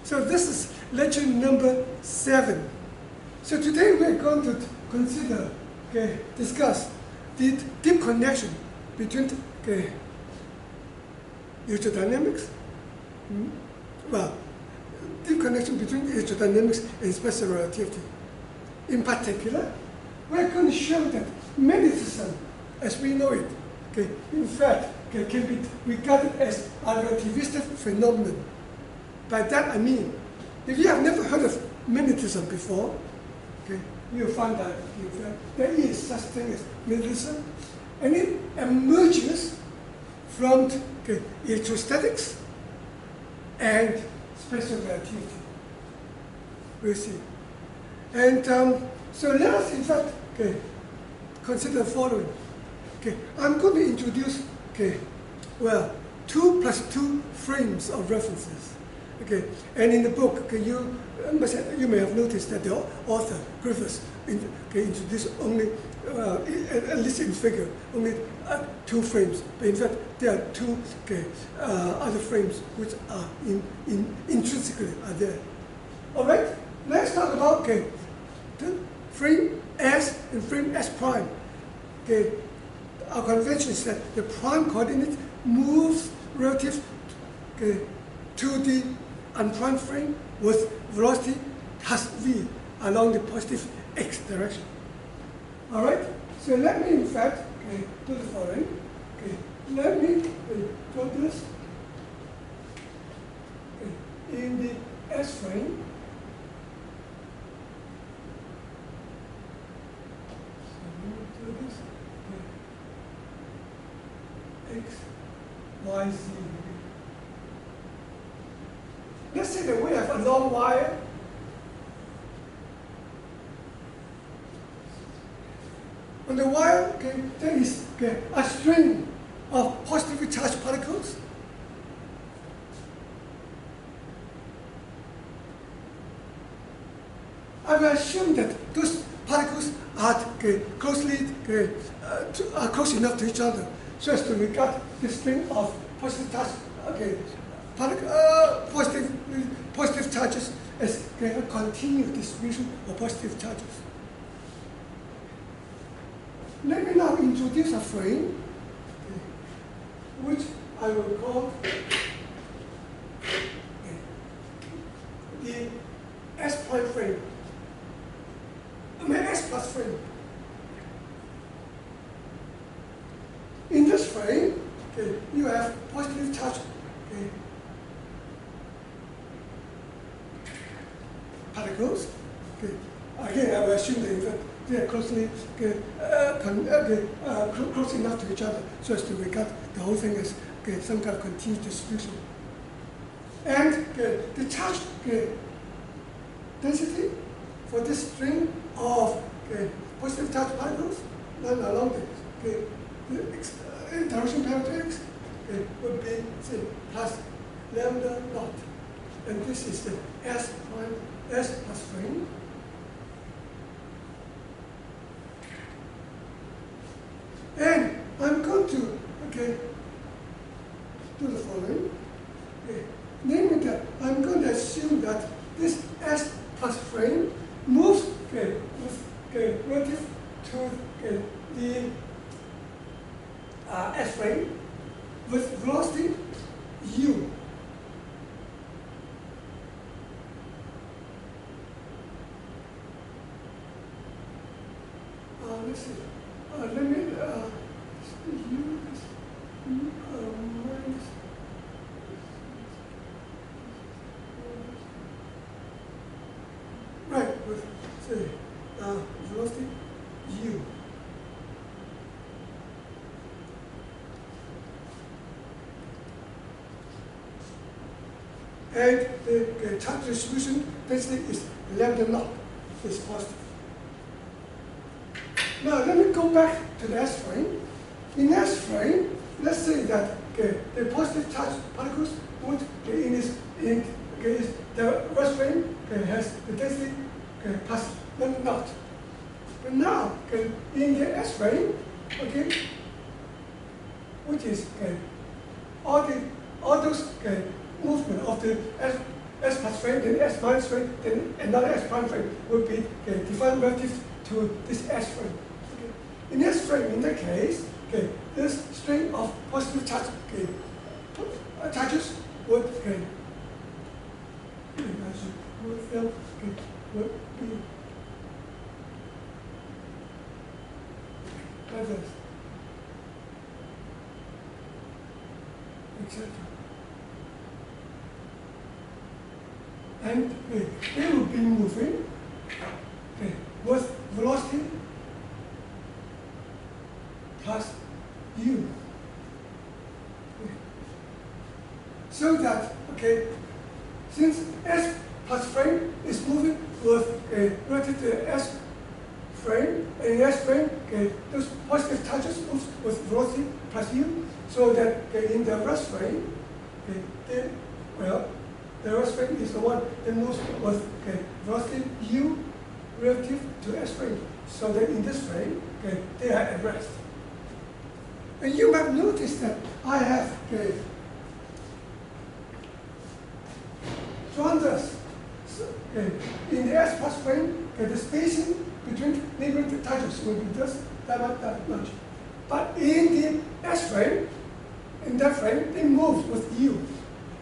So this is lecture number 7. So today we are going to consider, discuss the deep connection between electrodynamics. Well, deep connection between electrodynamics and special relativity. In particular, we are going to show that magnetism, as we know it, in fact, can be regarded as a relativistic phenomenon. By that I mean, if you have never heard of magnetism before, you will find that in fact, there is such thing as magnetism, and it emerges from electrostatics and special relativity. We'll see. And so let us in fact consider the following. I'm going to introduce 2 + 2 frames of references. And in the book, you may have noticed that the author, Griffiths, introduced only, at least in figure, only 2 frames. But in fact, there are 2 other frames which are intrinsically are there. All right, let's talk about the frame S and frame S prime. Our convention is that the prime coordinate moves relative to the unprimed frame with velocity plus v along the positive x direction. All right. So let me in fact do the following. Let me draw this in the S frame. X, Y, Z. Let's say that we have a long wire. On the wire, there is a string of positively charged particles. I will assume that those particles are close enough to each other so as to regard this string of positive charge, positive charges as a continuous distribution of positive charges. Let me now introduce a frame, which I will call the S prime frame. S plus frame. In this frame, you have positive charge particles. Again, I will assume that they are close enough to each other so as to regard the whole thing as some kind of continuous distribution. And the charge density for this string of positive charge particles run along the direction parameter x would be, say, plus lambda naught. And this is the S plus frame. And I'm going to do the following. Namely that I'm going to assume that this S plus frame moves relative to the S frame with velocity u. Let's see. Let me u is minus. Right, with say velocity u. And the charge distribution density is lambda naught, is positive. Now let me go back to the S frame. In S frame, let's say that the positive charge particles would the S frame has the density plus lambda naught. But now in the S frame, which is all those movement of the S plus frame, then S minus frame, then another S prime frame will be defined relative to this S frame. Okay. In S frame, in that case, this string of positive charge, charges would would be like this, etc. And they will be moving with velocity plus u. So that, since S plus frame is moving with relative to S frame, and in S frame, those positive charges move with velocity plus u, so that in the reverse frame, the reverse frame is the one that moves with velocity u relative to S frame, so that in this frame, they are at rest. And you might notice that I have drawn this. In the S plus frame, the spacing between neighboring charges will be just that much. But in the S frame, in that frame, they move with u.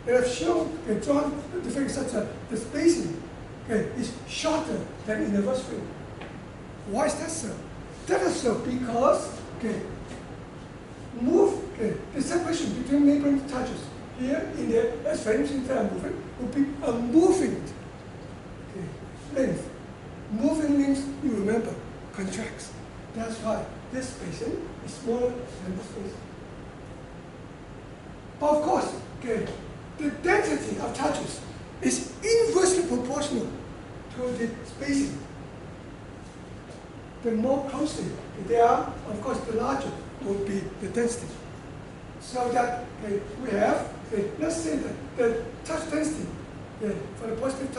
They have shown, drawn the figure such that the spacing is shorter than in the reverse frame. Why is that so? That is so because the separation between neighboring charges here in the S frame, since they are moving, will be a moving length. Moving length, you remember, contracts. That's why this spacing is smaller than this spacing. But of course, the density of charges is inversely proportional to the spacing. The more closely they are, of course, the larger will be the density. So that we have, let's say that the charge density for the positive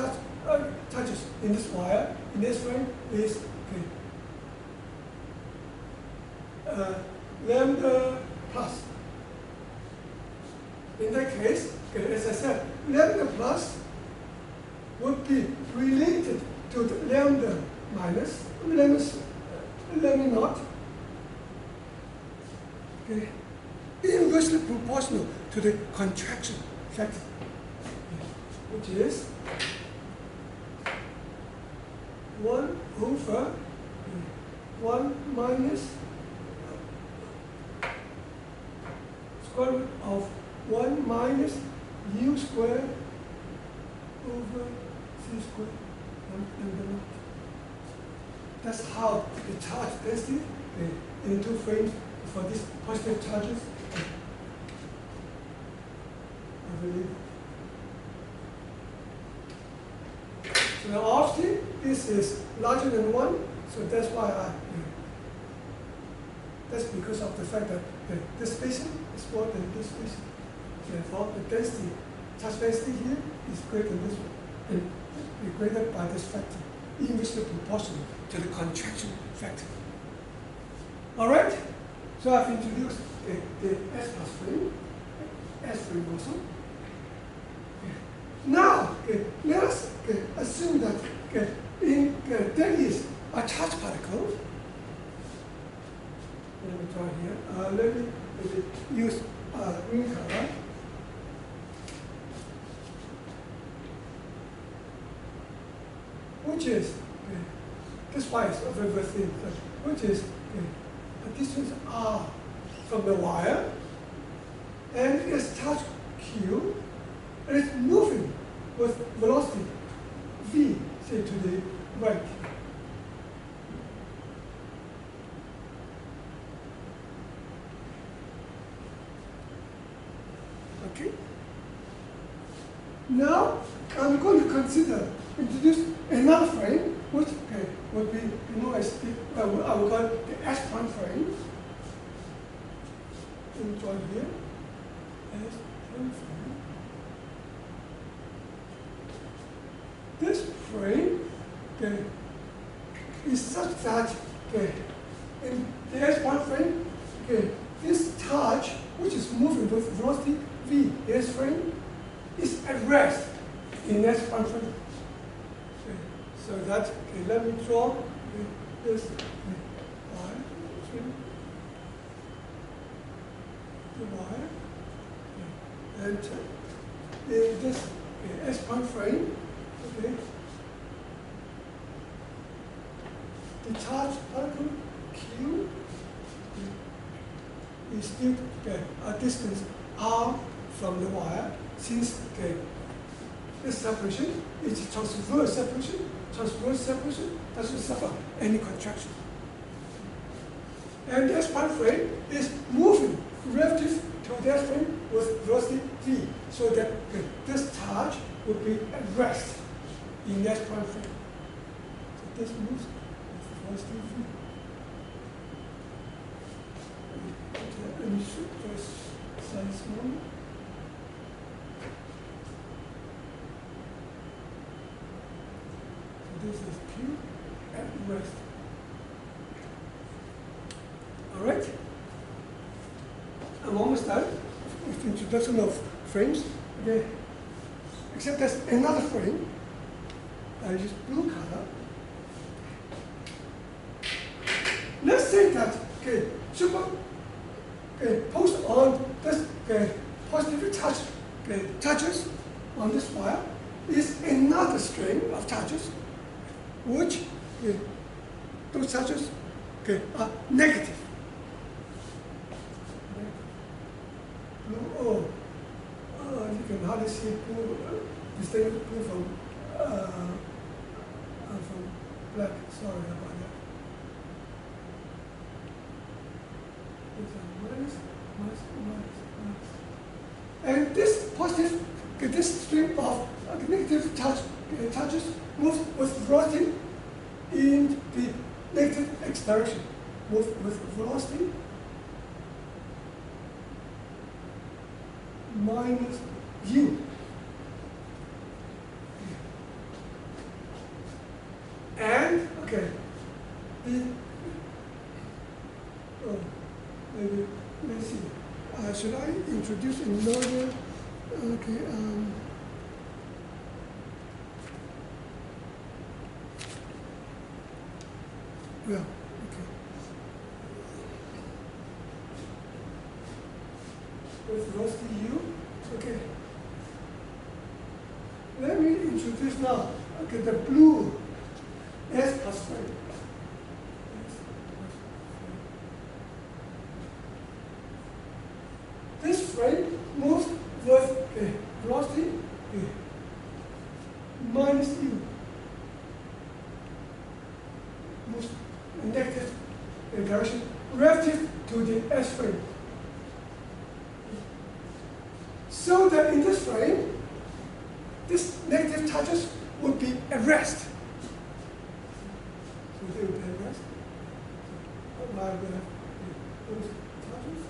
charges in this wire, in this frame, is lambda plus. In that case, as I said, lambda plus would be related to the lambda minus lambda naught, inversely proportional to the contraction factor, which is 1 over 1 minus square root of 1 minus u squared over c squared lambda naught. That's how the charge density in two frames for these positive charges, I believe. So now obviously this is larger than 1, so that's why that's because of the fact that this spacing is more than this spacing. Therefore, the density, charge density here is greater than this one, and be greater by this factor, inversely proportional to the contraction factor. All right? So I've introduced the S plus frame, S frame also. Now, let us assume that there is a charge particle. Let me draw here. Let me use green color. Which is, this Y is a very thin, which is a distance r from the wire, and it is charge Q, and it's moving with velocity v, say to the right. Okay. Now I'm going to introduce another frame, which would be known as I will call it the S prime frame. Let me draw here. S prime frame. This frame is such that in the S prime frame, this charge, which is moving with velocity v, the S frame, is at rest in S prime frame. Okay. So that, okay, let me draw this y, 3, the y, and this S prime frame, okay, the charge particle Q is still a distance r from the wire, since this separation is transverse separation. Transverse separation doesn't suffer any contraction. And the S prime frame is moving relative to the S frame with velocity v, so that this charge would be at rest in the S prime frame. So this moves with velocity v. Let me first size one. So this is Q at rest. All right. I'm almost done with the introduction of frames. Okay. Except there's another frame. I use blue color. Let's say that post on this positively charged charges on this wire is another string of charges, which those charges are negative. Blue, you can hardly see blue, distinguish blue from black. Sorry about that. And this positive, this string of negative charges moves with velocity in the negative x direction. Move with velocity minus u. And maybe let's see. Should I introduce another? Okay. Well, okay. With velocity u. Okay. Let me introduce now. Okay, the blue S plus frame. This frame moves with velocity minus u. Moves in negative direction relative to the S frame. So that in this frame, this negative charges would be at rest. So they would be at rest. While we have those charges.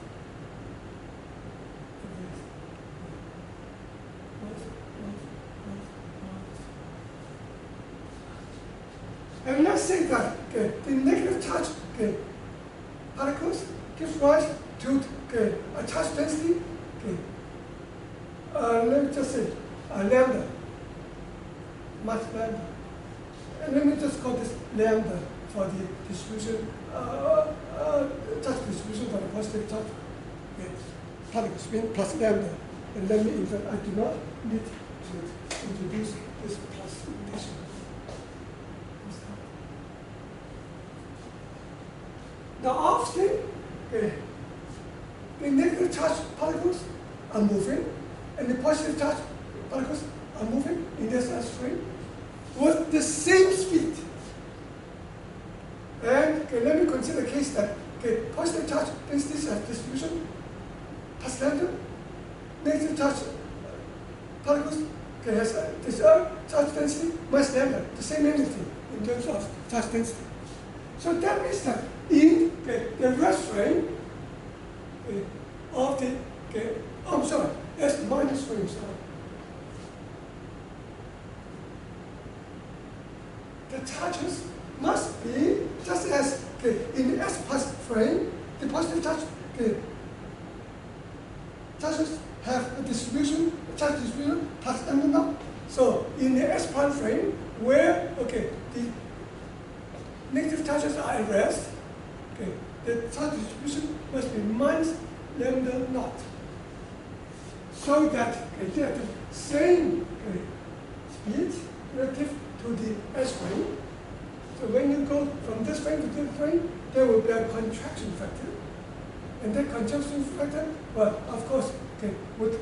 And let's say that the negative charge particles gives rise to a charge density. Let me just say lambda, mass lambda. And let me just call this lambda for the distribution, charge distribution for the positive charge particle spin plus lambda. And let me, in fact, I do not need to introduce this plus notation. Now, obviously, the negative charge particles are moving, and the positive charge particles are moving in this S frame with the same speed. And let me consider a case that positive charge densities have distribution plus lambda. Negative charge particles has this charge density minus lambda, the same entity in terms of charge density. So that means that in the rest frame of the, I'm sorry, S minus frame, sorry. The charges must be just as in the S plus frame, the positive charge charges have a distribution, charge distribution plus lambda naught. So in the S prime frame, where the negative charges are at rest, the charge distribution must be minus lambda naught, so that they have the same speed relative to the S frame. So when you go from this frame to this frame, there will be a contraction factor. And that contraction factor, well, of course, would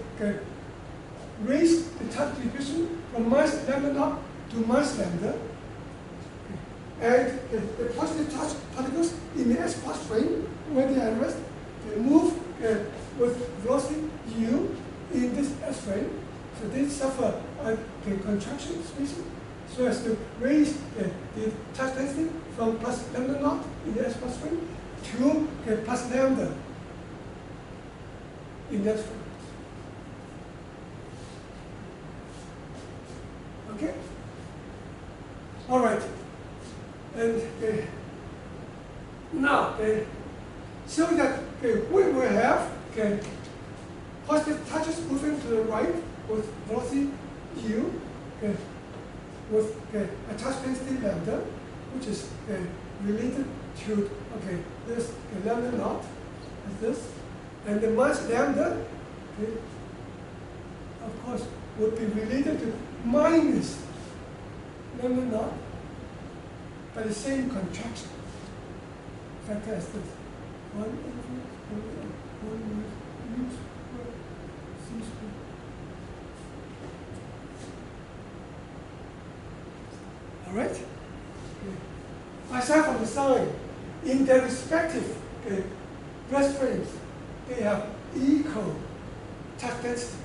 raise the charge distribution from minus lambda naught to minus lambda. And the positive charge particles in the S plus frame, when they are at rest, they move with velocity u in this S frame. So they suffer a contraction spacing, so as to raise the charge density from plus lambda naught in the S plus frame to plus lambda in that frame. Okay? All right. And now, so that we will have positive charges moving to the right with velocity u, with a charge density lambda, which is related to this lambda naught, as this, and the mass lambda, of course, would be related to minus lambda naught by the same contraction factor as this. 1 over 1 u squared c squared. All right? Aside from the sign, in their respective rest frames, they have equal charge density.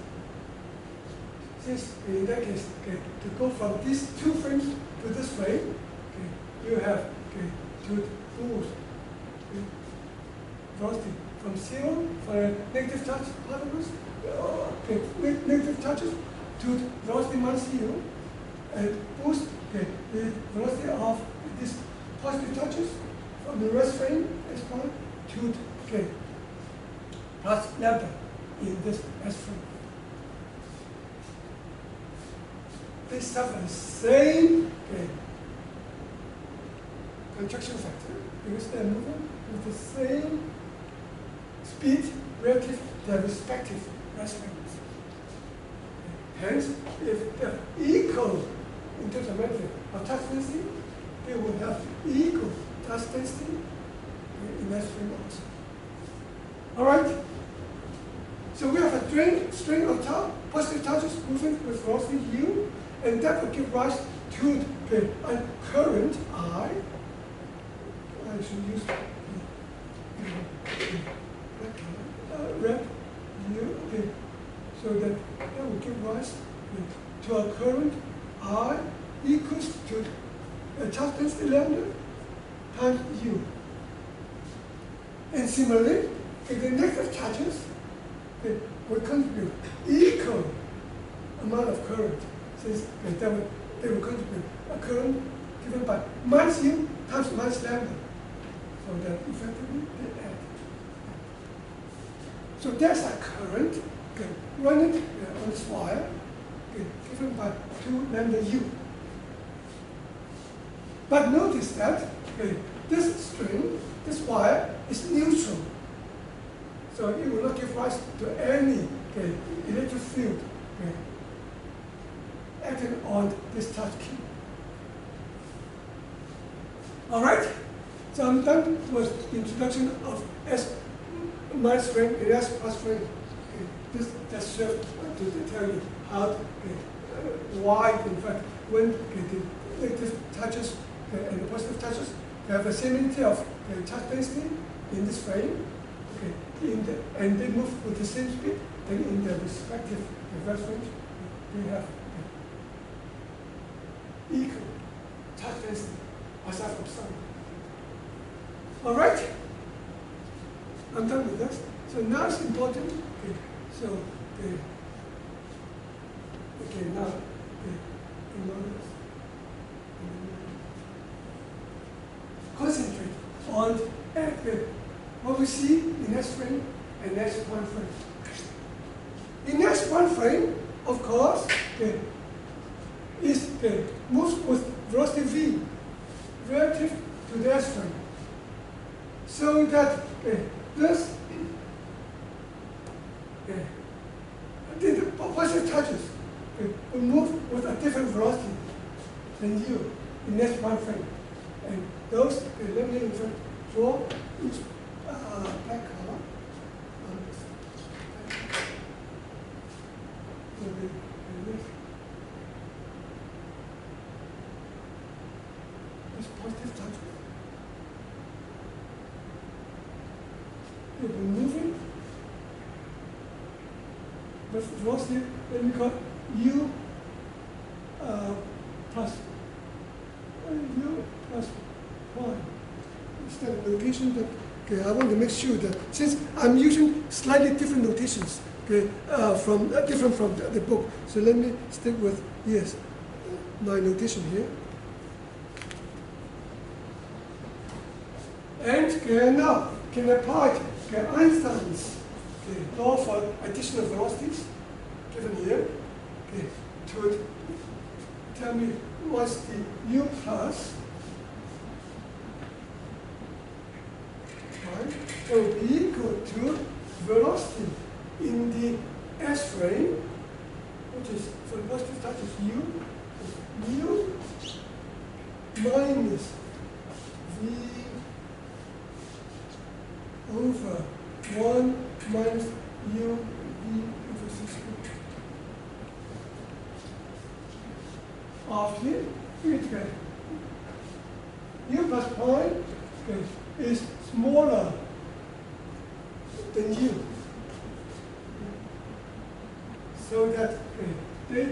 Since in that case, to go from these two frames to this frame, you have to move velocity from 0 for negative charge particles, negative charges, to velocity minus 0, and boost the velocity of these positive charges from the rest frame S prime to plus lambda in this S frame. They suffer the same contraction factor because they're moving with the same speed relative to their respective rest frames. Hence, if they're equal in terms of magnitude of charge density, they will have equal charge density in that frame also. All right? So we have a string of positive charges moving with velocity u, and that will give rise to a current I. I should use rep u, so that will give rise to a current I equals to a charge density lambda times u. And similarly, if the negative charges will contribute equal amount of current, since they will contribute a current given by minus u times minus lambda. So that effectively they add. So there's a current running on this wire given by 2 lambda u. But notice that this string, this wire, is neutral. So it will not give rise to any electric field acting on this charge key. All right? So I'm done with the introduction of S minus frame and S plus frame. This just serves to tell you how, why, in fact, when the negative charges and the positive charges have a similarity of charge density in this frame, and they move with the same speed, then in their respective reverse frames, they have equal charge density aside from some. All right? I'm done with this. So now it's important. So now concentrate on what we see in S frame and S1 frame. In S1 frame, of course, moves with velocity v relative to the S frame. So that this the positive charges will move with a different velocity than you in this one frame. And those, let me draw each black color. This positive charge will be moving with velocity, let me call u plus u plus 1. It's that notation that I want to make sure that since I'm using slightly different notations from different from the book, so let me stick with my notation here. And now can apply Einstein's law for additional velocities given here to tell me what's the u plus will be equal to velocity in the S frame, which is for the positive charge is u minus v over 1 minus u v over c squared. Of here, u plus pi is smaller than u. So that they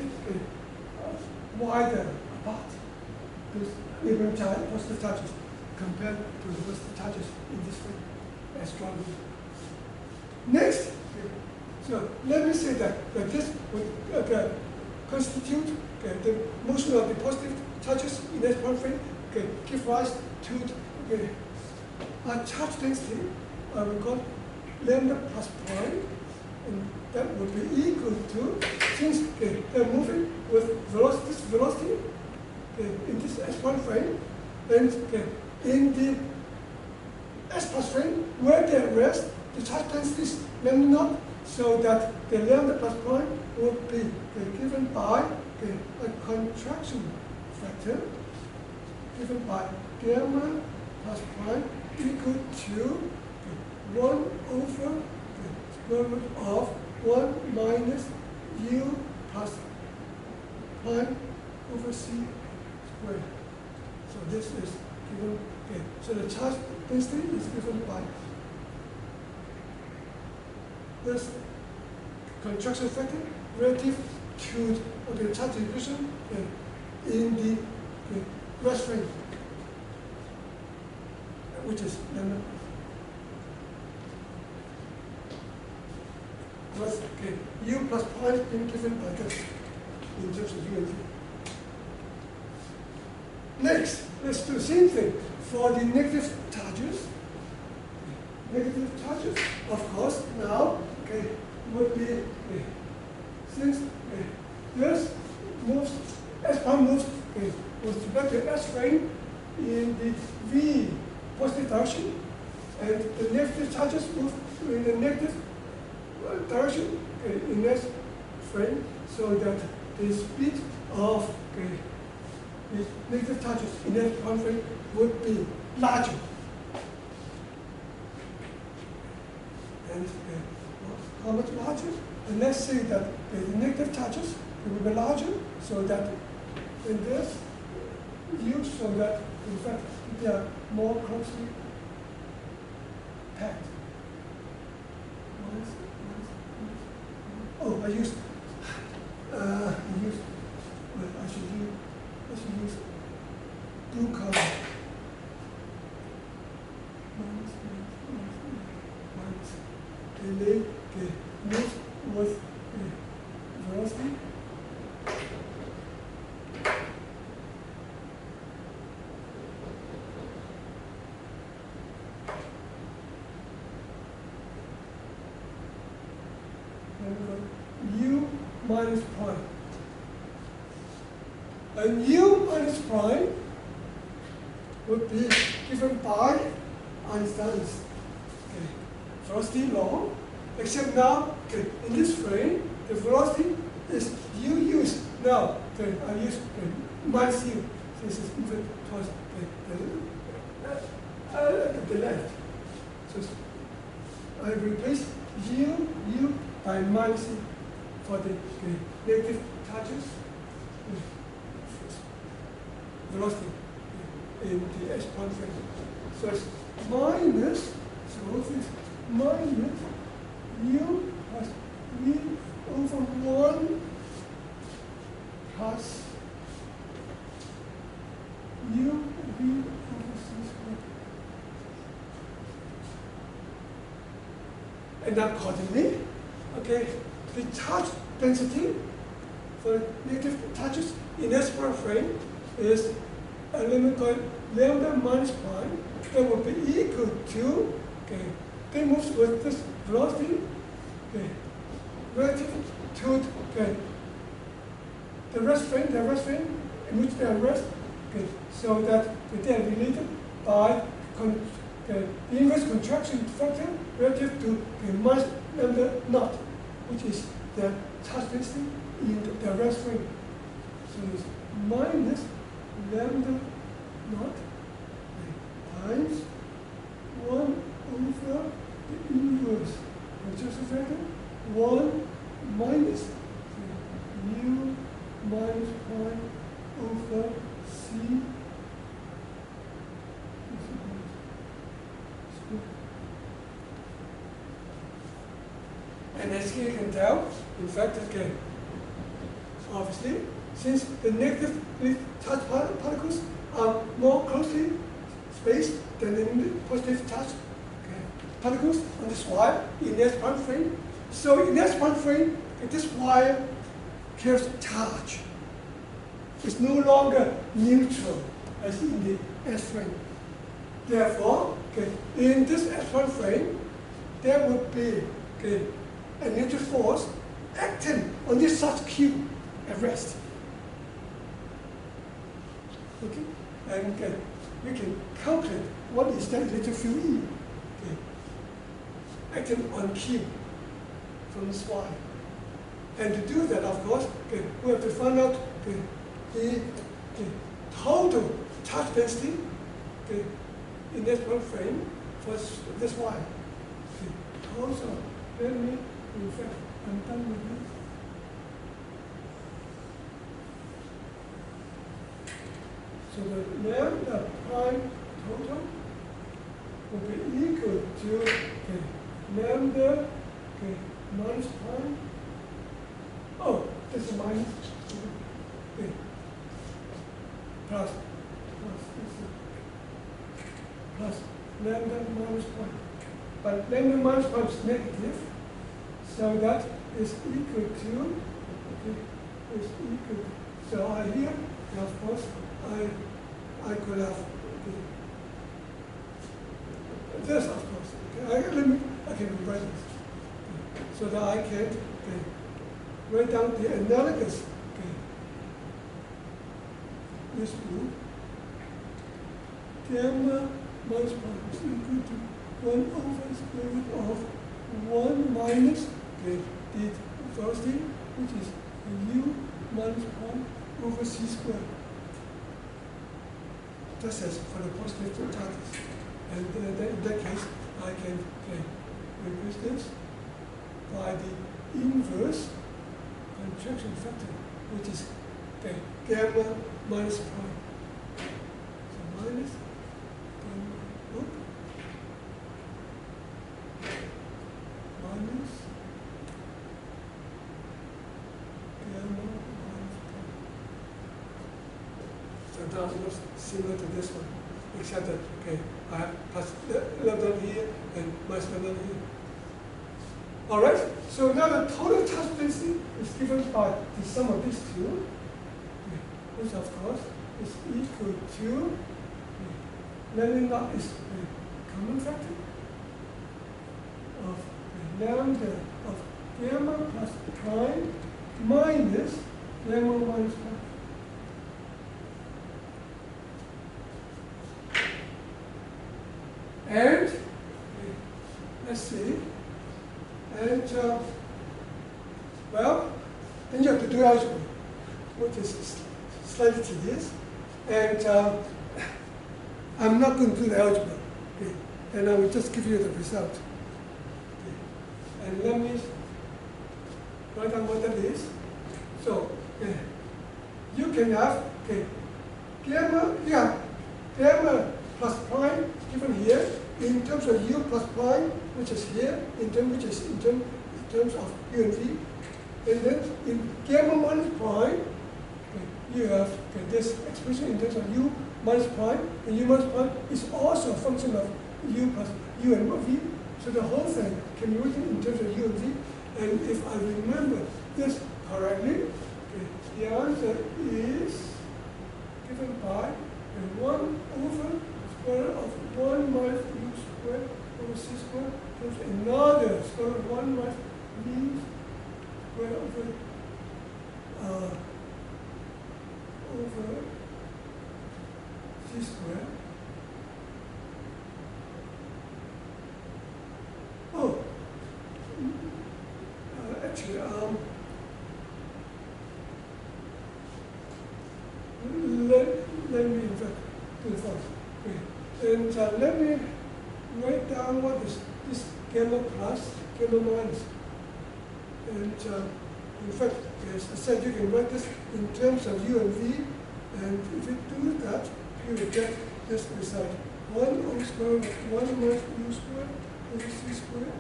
wider apart. Because even positive charges compared to the positive charges in this frame as strongly. Next, so let me say that this would constitute the motion of the positive charges in this one frame give rise to a charge density we call lambda plus pi, and that would be equal to, since they're moving with velocity in this S1 frame, and in the S plus frame where they rest, the charge density is lambda naught, so that the lambda plus pi would be given by a contraction factor given by gamma plus pi equal to 1 over the square root of 1 minus u plus pi over c squared. So this is given, so the charge density is given by this contraction factor relative to the charge distribution in the rest frame, which is lambda. Plus u plus pi is being given by this in terms of u and v. Next, let's do the same thing for the negative charges. Negative charges, of course, now would be since this moves, S1 moves with respect to S frame in the v positive direction, and the negative charges move in the negative direction in this frame, so that the speed of the negative charges in that one frame would be larger. And how much larger? And let's say that the negative charges will be larger, so that in this view, so that in fact they are more closely packed. Oh, I should use blue color. And they move with velocity. U minus pi. And u minus prime would be given by Einstein's velocity law, except now in this frame, the velocity is u use. Now I use minus u. This is even towards the left. So I replace u by minus u for the negative charges velocity in the S-point frame. So it's minus, so this minus u plus v over 1 plus u v over c squared. And accordingly, the charge density for negative charges in S-point frame is a limit called lambda minus prime that will be equal to, they moves with this velocity, relative to the rest frame in which they are rest, so that they are related by the inverse contraction factor relative to minus lambda naught, which is the charge density in the rest frame. So it's minus lambda naught times 1 over the inverse contraction factor 1 minus mu minus prime over c. And as you can tell, in fact, obviously, since the negatively charged particles are more closely spaced than the positive charged particles on this wire in S-prime frame. So in S-prime frame, this wire carries charge. It's no longer neutral as in the S frame. Therefore, in this S-prime frame, there would be a neutral force acting on this such Q at rest. And we can calculate what is that electric field E acting on Q from this wire. And to do that, of course, we have to find out the total charge density in this one frame for this wire. Also, let me, in fact, I'm done with this. So the lambda prime total will be equal to lambda minus prime. Oh, this is minus plus lambda minus prime. But lambda minus prime is negative, so that is equal to So I here, and of course, I could have this, of course. I can rewrite this so that I can write down the analogous this rule. Gamma minus prime is equal to 1 over square root of 1 minus the velocity, which is u minus prime over c squared. Just as for the positive charges. And in that case, I can replace this by the inverse contraction factor, which is gamma minus prime. So minus gamma, minus gamma minus prime. So now it looks similar to this one, except that I have plus lambda here and minus lambda here. All right. So now the total charge density is given by the sum of these two, which of course is equal to lambda naught is the common factor of lambda of gamma plus prime minus gamma minus prime. And let's see. And well, then you have to do algebra, which is slightly tedious. And I'm not going to do the algebra. Okay. And I will just give you the result. Okay. And let me write down what that is. So you can have gamma plus prime given here in terms of u plus prime, which is here, in terms of u and v. And then in gamma minus prime, you have this expression in terms of u minus prime, and u minus prime is also a function of u plus u and v. So the whole thing can be written in terms of u and v. And if I remember this correctly, the answer is given by 1 over square root of 1 minus u squared over c squared times another square root of 1 minus v squared over c squared. Oh, actually, let me in fact do the following. Okay. And let me write down what is this gamma plus, gamma minus. And in fact, as I said, you can write this in terms of u and v. And if you do that, you will get this result. 1 over square root of 1 minus u squared over c squared.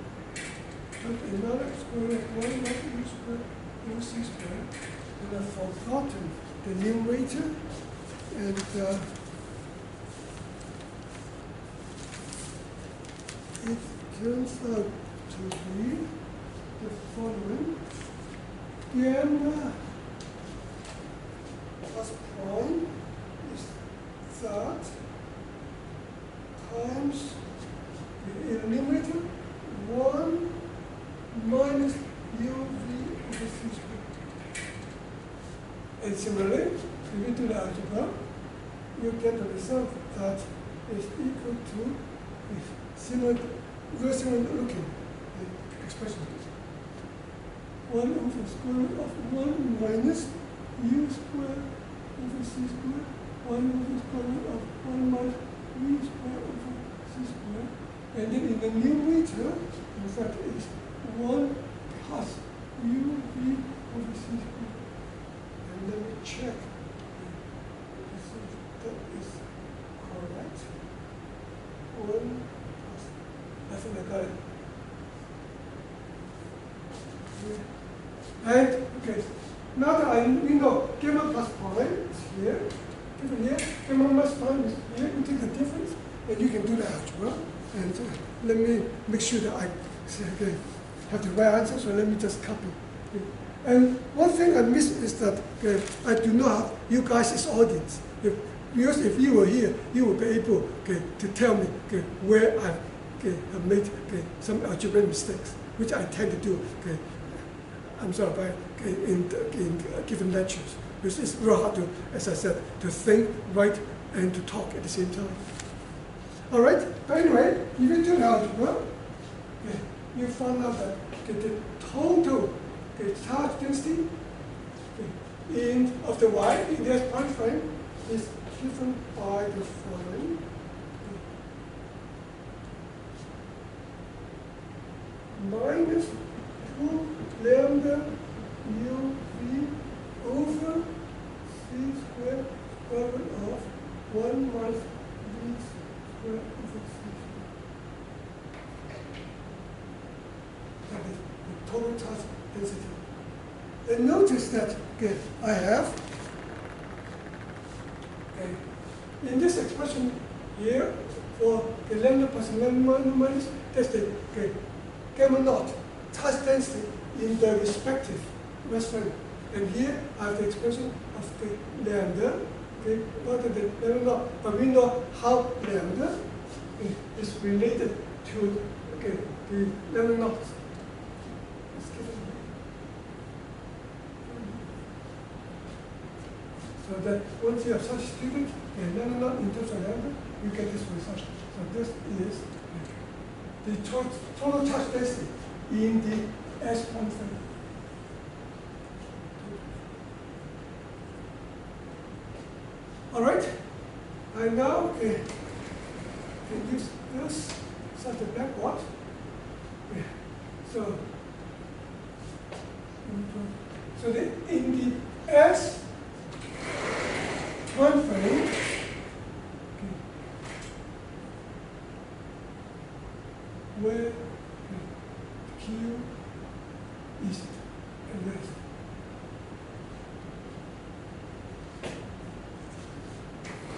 And another square root of 1 minus u squared over c squared. And I've forgotten the numerator. And it turns out to be the following. Gamma plus prime is that times, in the numerator, 1 minus uv over c squared. And similarly, if you do the algebra, you get the result that is equal to very similar looking expression. 1 over square root of 1 minus u squared over c squared, 1 over square root of 1 minus v squared over c squared. And then in the numerator, in fact, it's 1 plus uv over c squared. And let me check if that is correct. 1 plus, I think I got it. And, okay, now that we know gamma plus prime is here, given here, gamma minus prime is here, you take the difference, and you can do the algebra. And let me make sure that I have the right answer, so let me just copy. Okay. And one thing I missed is that I do not have you guys as audience. Because if you were here, you would be able to tell me where I have made some algebraic mistakes, which I tend to do. I'm sorry, but in given lectures, because it's very hard to, as I said, to think, write, and to talk at the same time. All right. But anyway, if you do the algebra, you find out that the total charge density of the y in this time frame is given by the following. Minus 2 lambda mu v over c squared square root of 1 minus v squared over c squared. That is the total charge density. And notice that I have in this expression here for the lambda plus lambda minus, that's the gamma naught charge density in the respective restaurant. And here I have the expression of the lambda, not the lambda naught, but we know how lambda is related to the lambda naught. So that once you have substituted not in terms of lambda, you get this result. So this is the total charge density in the S point frame. All right, and now can use this such a blackboard. So in the S time frame, where Q is at rest.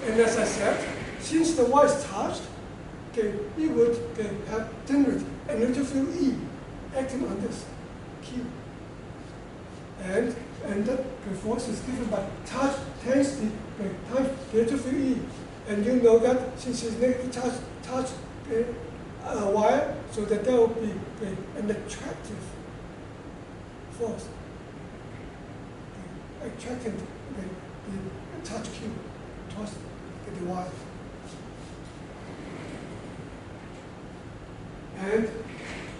And as I said, since the Y is charged, it would have generate an electric field E acting on this Q. And that force is given by charge times the electric field E. And you know that since it's negative charge wire, so that there will be an attractive force attracting the charge Q towards the wire. And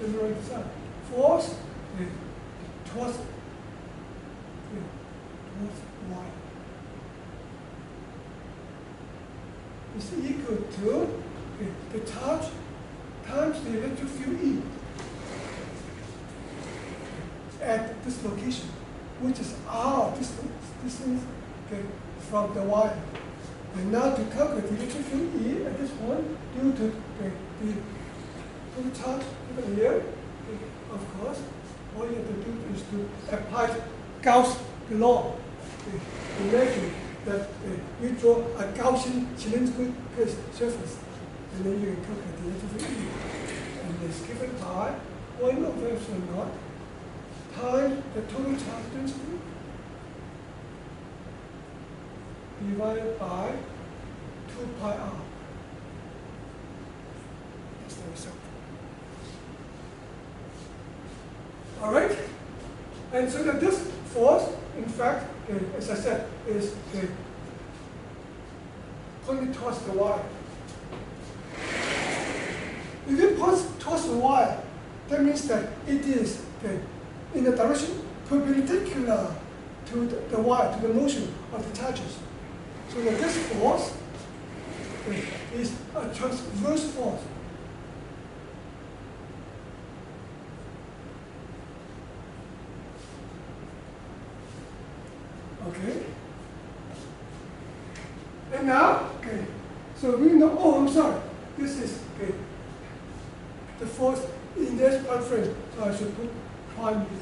then write this out. Force towards y is equal to the charge times the electric field E at this location, which is R distance from the wire. And now to calculate the electric field E at this point, due to the total charge given here, of course, all you have to do is to apply Gauss' law. Imagine that you draw a Gaussian cylindrical surface, and then you can calculate the electric field E. And it's given by 1 over epsilon naught times the total charge density divided by 2 pi r. That's the result. All right? And so that this force, in fact, as I said, is pointing towards the wire. If it points towards the wire, that means that it is in a direction perpendicular to the wire, to the motion of the charges. So that this force is a transverse force. Okay. And now, so we know, oh, I'm sorry, this is the force in this part frame, so I should put prime here.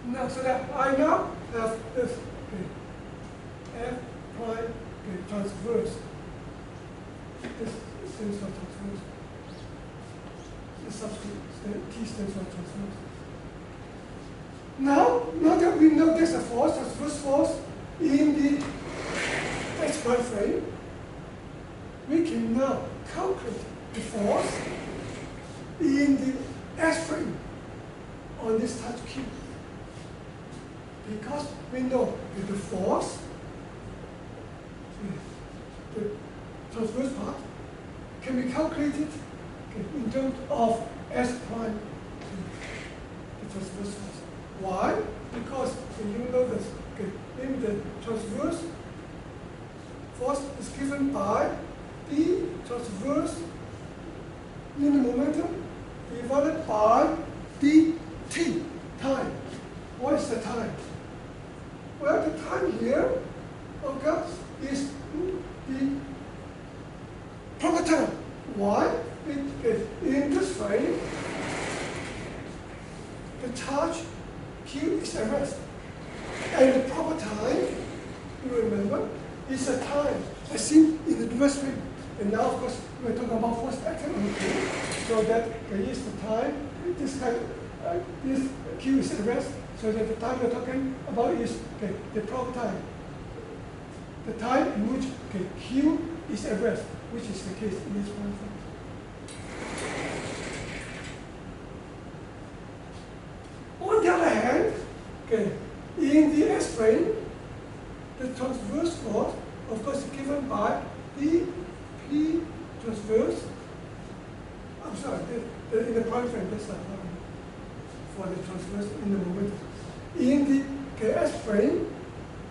Now, so that I now have this F prime transverse. This stands for transverse. This subscript T stands for transverse. Now that we know there's a force, transverse force in the H prime frame, we can now calculate the force in the S frame on this charge Q. Because we know that the force, the transverse part, can be calculated in terms of S prime, the transverse force. Why? Because you know this, in the transverse force is given by the transverse linear momentum divided by dt, time. What is the time? Well, the time here, okay, is the proper time. Why? In this frame, the charge Q is at rest. And the proper time, you remember, is a time as seen in the reverse frame. And now, of course, we're talking about force acting on the Q, so that there is the time, this Q is at rest, so that the time we're talking about is the proper time. The time in which Q is at rest, which is the case in this one frame. On the other hand, in the S frame, transverse force, of course, is given by the P transverse. I'm sorry, in the prime frame, that's not for the transverse in the momentum. In the S frame,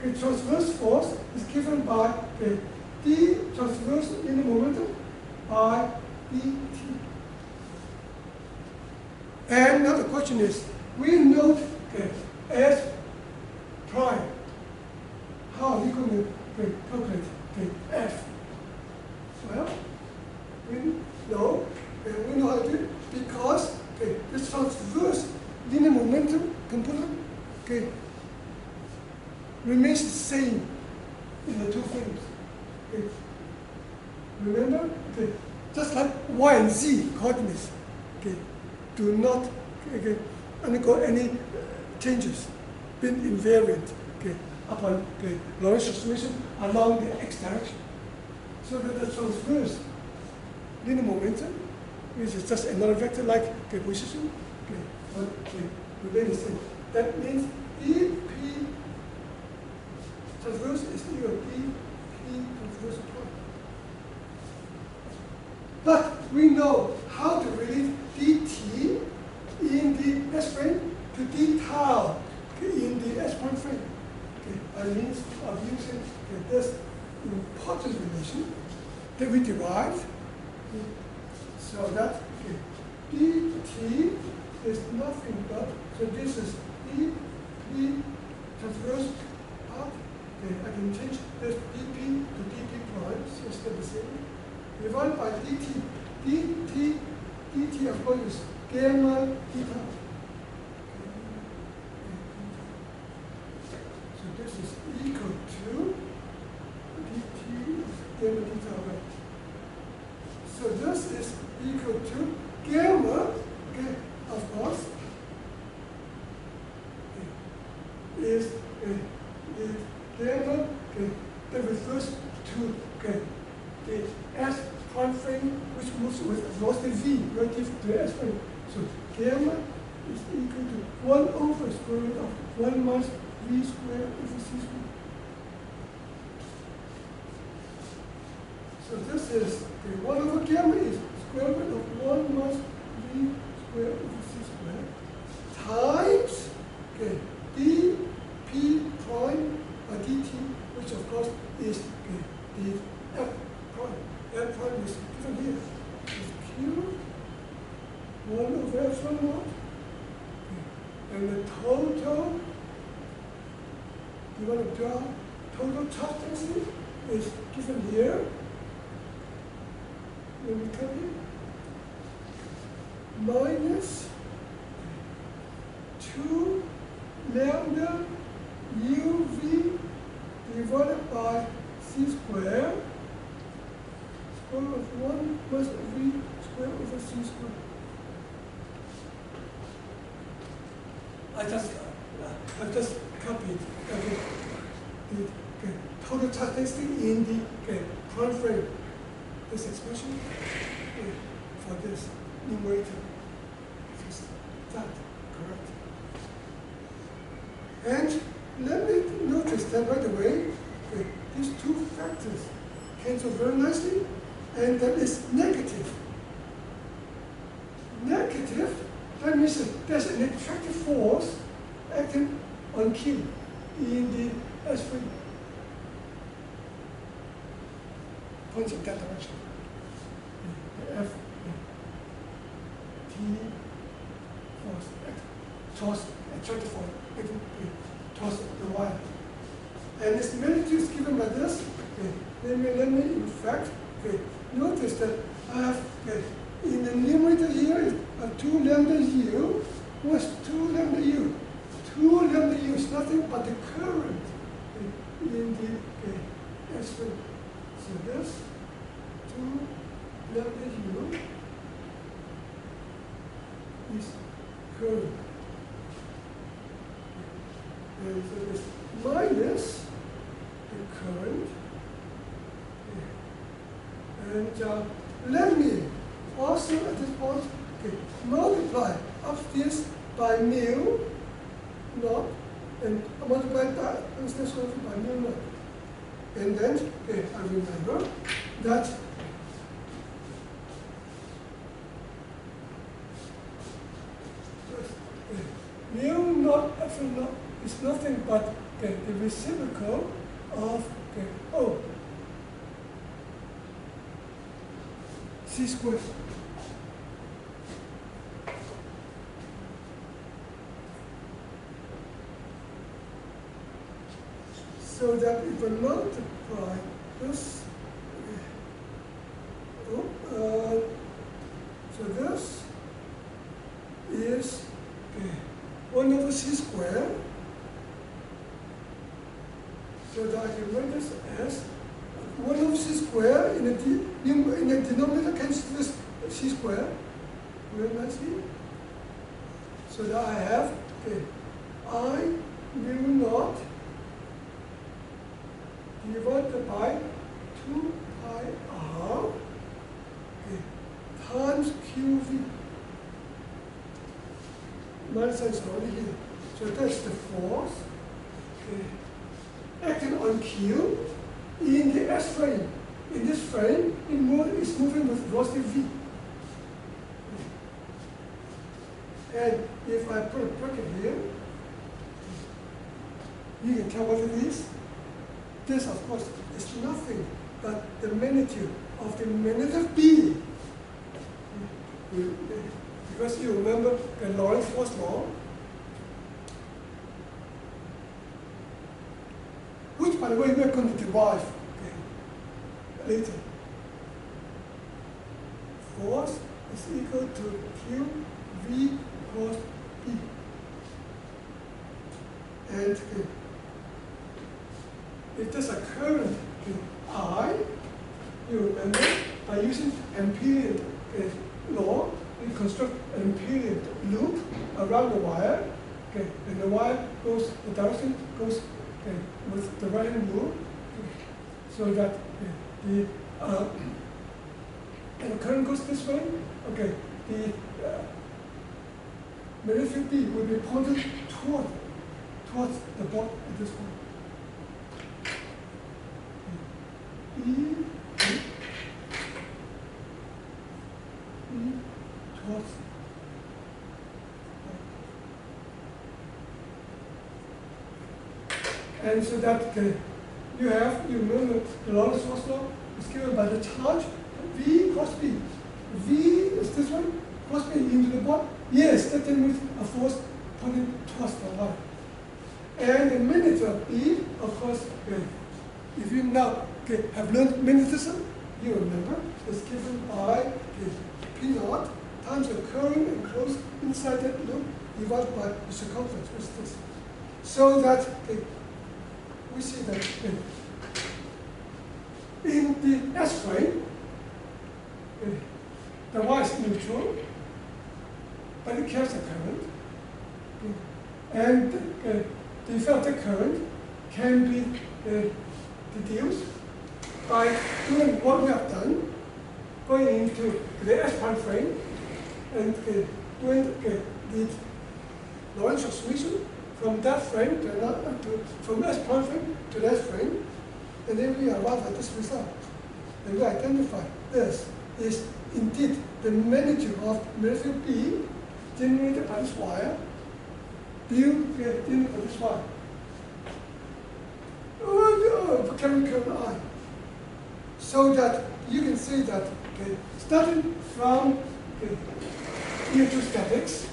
the transverse force is given by d transverse in the momentum by dt. And now the question is, we note S prime. How are we going to calculate F? Well, we know how to do it because this transverse linear momentum component remains the same in the two frames. Remember, just like y and z coordinates do not undergo any changes, being invariant upon Lorentz transformation along the x direction. So that the transverse linear momentum, which is just another vector like position, but remain the same. That means dp transverse is equal to dp transverse prime. But we know how to relate dt in the S frame to d tau in the S prime frame. By means of using this important relation that we derived, so that dt is nothing but, so this is dp transverse part. I can change this dp to dp prime, so it's still the same. Divided by dt. dt of course is gamma d tau. So this is equal to dt gamma d tau. So this is equal to gamma, of course, is gamma that refers to the S prime frame, which moves with velocity v relative to the S frame. So gamma is equal to 1 over square root of 1 minus v squared over c squared. So this is 1 over gamma is square root of 1 minus v squared over c squared times dp prime by dt, which of course is the f prime. F prime is given here. It's q 1 over epsilon naught. And the total, you want to draw total charge density is given here. Let me come here. Minus 2 lambda uv divided by c squared, square root of 1 plus v squared over c squared. I've just copied the total charge density in the prime frame. This expression for this numerator. Is that correct? And let me notice that right away, these two factors cancel very nicely, and that is negative. Negative, that means that there's an attractive force acting on Q in the S frame. Points in that direction. F T force towards attractive force towards the wire. And this magnitude is given by this. Let me in fact notice that I have in the numerator here is 2 lambda u. What's 2 lambda u? 2 lambda u is nothing but the current in the S frame. So this 2 lambda u is current. And so this minus the current. And let me also at this point multiply upstairs by mu naught and multiply that instead by mu naught. And then I remember that mu naught epsilon naught is nothing but the reciprocal of c squared. So that if I multiply this, so this is 1 over c squared. So that I can write this as 1 over c squared in the denominator cancel this c squared. Very nicely. So that I have I mu naught divided by 2 pi r times qv. Minus sign is already here. So that's the force acting on Q in the S frame. In this frame, it's moving with velocity v. And if I put a bracket here, you can tell what it is. This, of course, is nothing but the magnitude of the magnitude B. Because you remember the Lorentz force law, which, by the way, we're going to derive later. Force is equal to Q V cos B. And if there's a current I, you remember, by using Amperian law, we construct an Amperian loop around the wire, and the wire goes, the direction goes with the right hand rule, so that the current goes this way. The magnetic B will be pointed towards the ball at this point. Towards. And so that you remember the Lorentz force law is given by the charge V cross B. V is this one, cross B into the ball. Yes, that means a force pointing towards the line. And the magnitude of B, of course, if you now have learned magnetism, you remember, is given by P naught times the current enclosed inside that loop divided by the circumference, which is this. So that we see that in the S frame, the Y is neutral, but it carries a current. And the effect of the current can be deduced by doing what we have done, going into the S prime frame and doing the Lorentz transformation from that frame to another, from S prime frame to the S frame, and then we arrive at this result. And we identify this is indeed the magnitude of magnetic B generated by this wire, generated by this wire. Carrying current I. So that you can see that starting from electrostatics,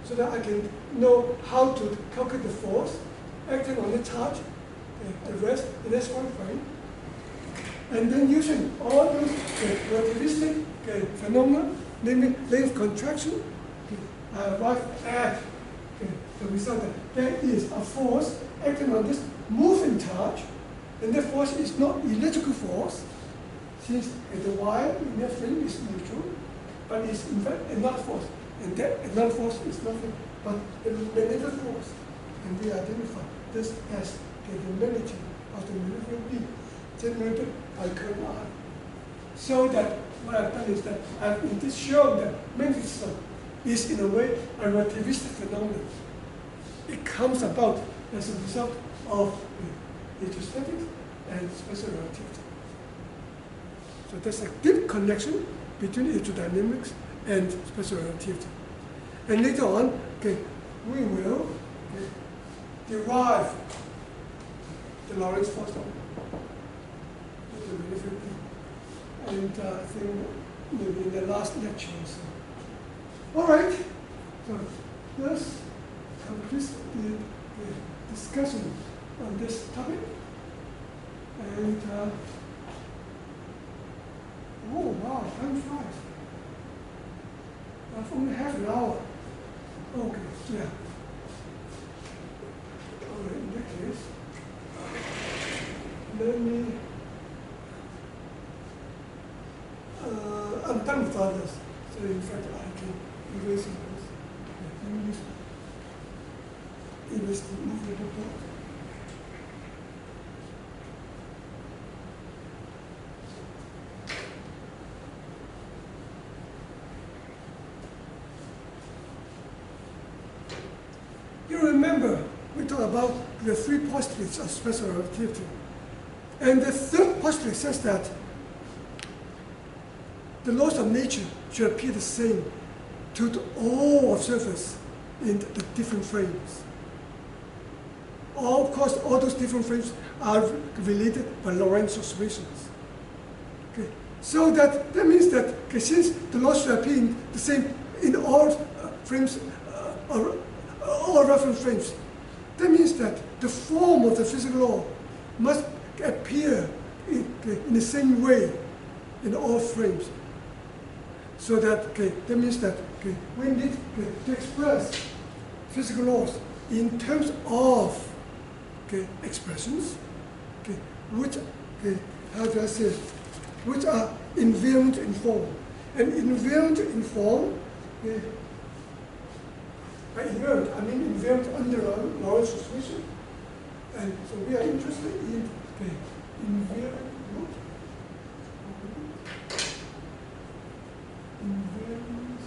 so that I can know how to calculate the force acting on the charge, the rest in S one frame, and then using all those relativistic phenomena, namely length contraction, I arrive at the result that there is a force acting on this moving charge, and that force is not electrical force, since the wire in that frame is neutral, but it's in fact another force. And that another force is nothing but the magnetic force. And we identify this as the magnitude of the magnetic B generated by current I. So that what I've done is that I've shown that magnetism is in a way a relativistic phenomenon. It comes about as a result of electrostatics and special relativity. So there's a deep connection between electrodynamics and special relativity. And later on, okay, we will derive the Lorentz force law. And I think maybe in the last lecture or so. All right, so let's complete the discussion on this topic. And oh wow, time flies. I've only half an hour. Okay, yeah. All right, in that case, let me. I'm done with others, so in fact I can erase this. Erase the movable part. You remember we talked about the three postulates of special relativity, and the third postulate says that the laws of nature should appear the same to all observers in the different frames. Of course, all those different frames are related by Lorentz oscillations. Okay. So that means that okay, since the laws should appear in the same in all frames, all reference frames, that means that the form of the physical law must appear in the same way in all frames. So that that means that we need to express physical laws in terms of expressions, which how do I say, which are invariant in form, and invariant in form. By invariant, I mean invariant under Lorentz oscillation, and so we are interested in invariant. Invariance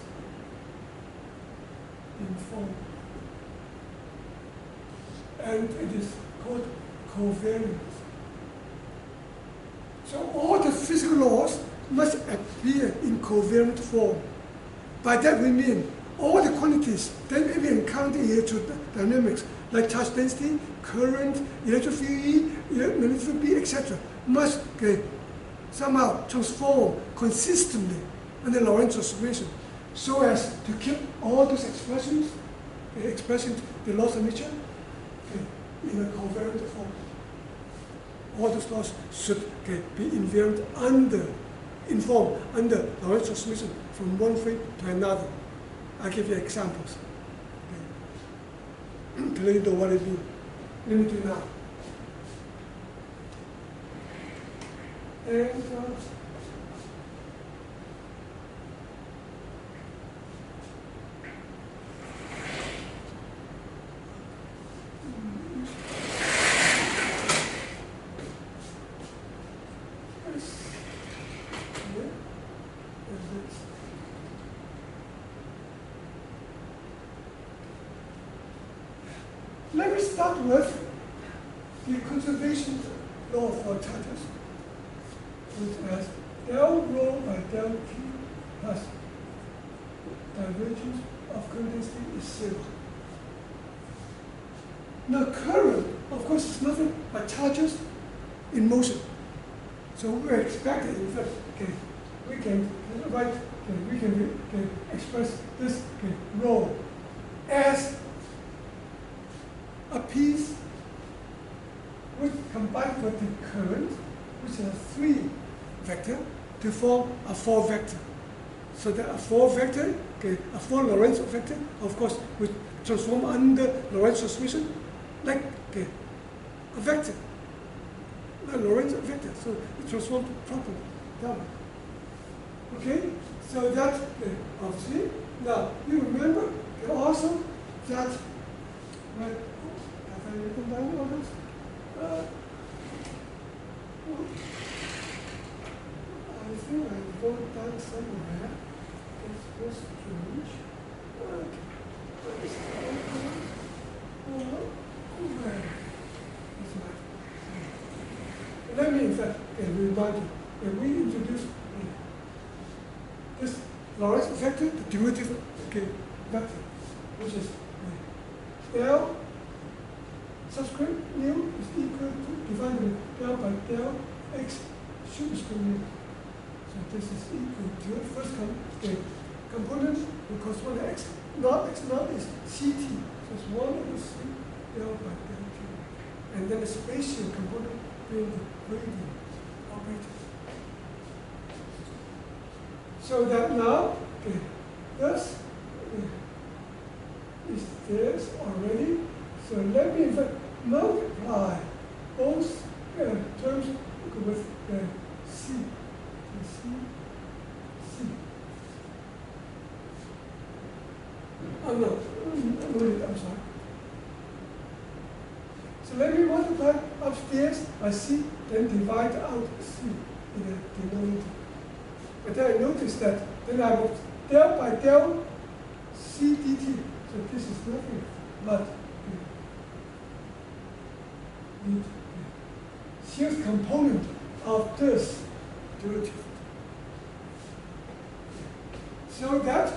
in form, and it is called covariance. So all the physical laws must appear in covariant form. By that we mean all the quantities that we encounter in electrodynamics, like charge density, current, electric field E, magnetic field B, etc., must somehow transform consistently under Lorentz oscillation, so as to keep all those expressions, the laws of nature, in a covariant form. All those laws should be invariant in form under Lorentz oscillation from one frame to another. I'll give you examples to let you know what I mean. Let me do it now. And let me start with the conservation law for charges, which has del rho by del Q plus divergence of current density is 0. Now current, of course, is nothing but charges in motion. So we're expecting, in fact, we can write, we can express this rho as a piece which combined with the current, which is a 3 vector, to form a 4 vector. So that a 4 vector, a 4 Lorentz vector, of course, which transform under Lorentz oscillation like a vector, a Lorentz vector. So it transforms properly down. Okay, so that obviously. Now you remember also that. Have I written down all this? I think I wrote down somewhere. It's very strange. Okay. Where is my? Let me in fact remind you that we introduced this Lorentz vector, the derivative vector, which is del subscript mu is equal to divided del by del x superscript mu. So this is equal to the first component will correspond to x naught. X naught is ct. So it's 1 over c del by del t. And then the spatial component being the gradient operator. So that now, this is this already. So let me in fact multiply both terms with c. C. Oh no, I'm sorry. So let me multiply upstairs by c, then divide out c in the denominator. But then I notice that then I have del by del c dt. So this is nothing but the shear component of this derivative. So that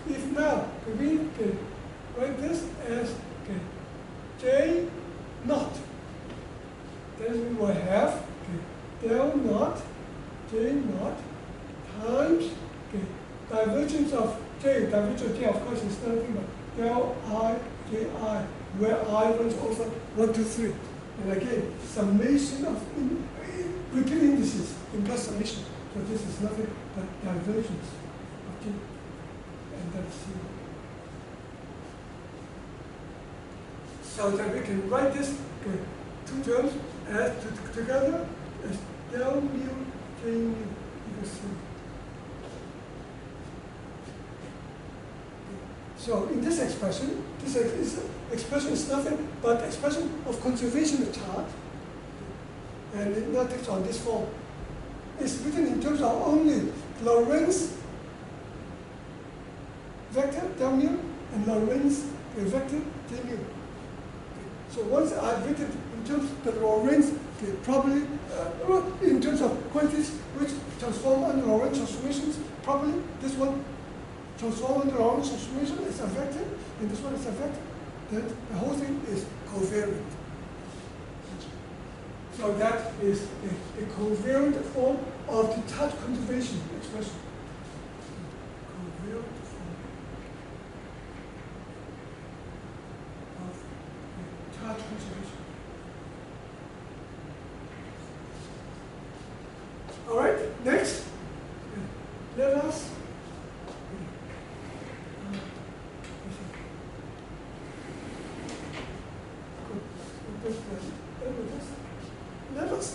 if now we write this as J naught, then we will have del naught J naught times divergence of J. Divergence of J, of course, is nothing but del I Ji, where I runs over 1, 2, 3. And again, summation of repeat indices implies summation. So this is nothing but divergence of J. And that's 0. So that we can write this two terms as together as del mu J mu equals 0. So in this expression is nothing but expression of conservation of charge, and it now takes on this form. It's written in terms of only Lorentz vector del mu and Lorentz vector J mu. So once I've written in terms of the Lorentz, probably in terms of quantities which transform under Lorentz transformations, probably this one transform under Lorentz transformation is a vector, and this one is a vector. Then the whole thing is covariant. So that is a covariant form of the charge conservation expression. Covariant form of the charge conservation. All right, next, let us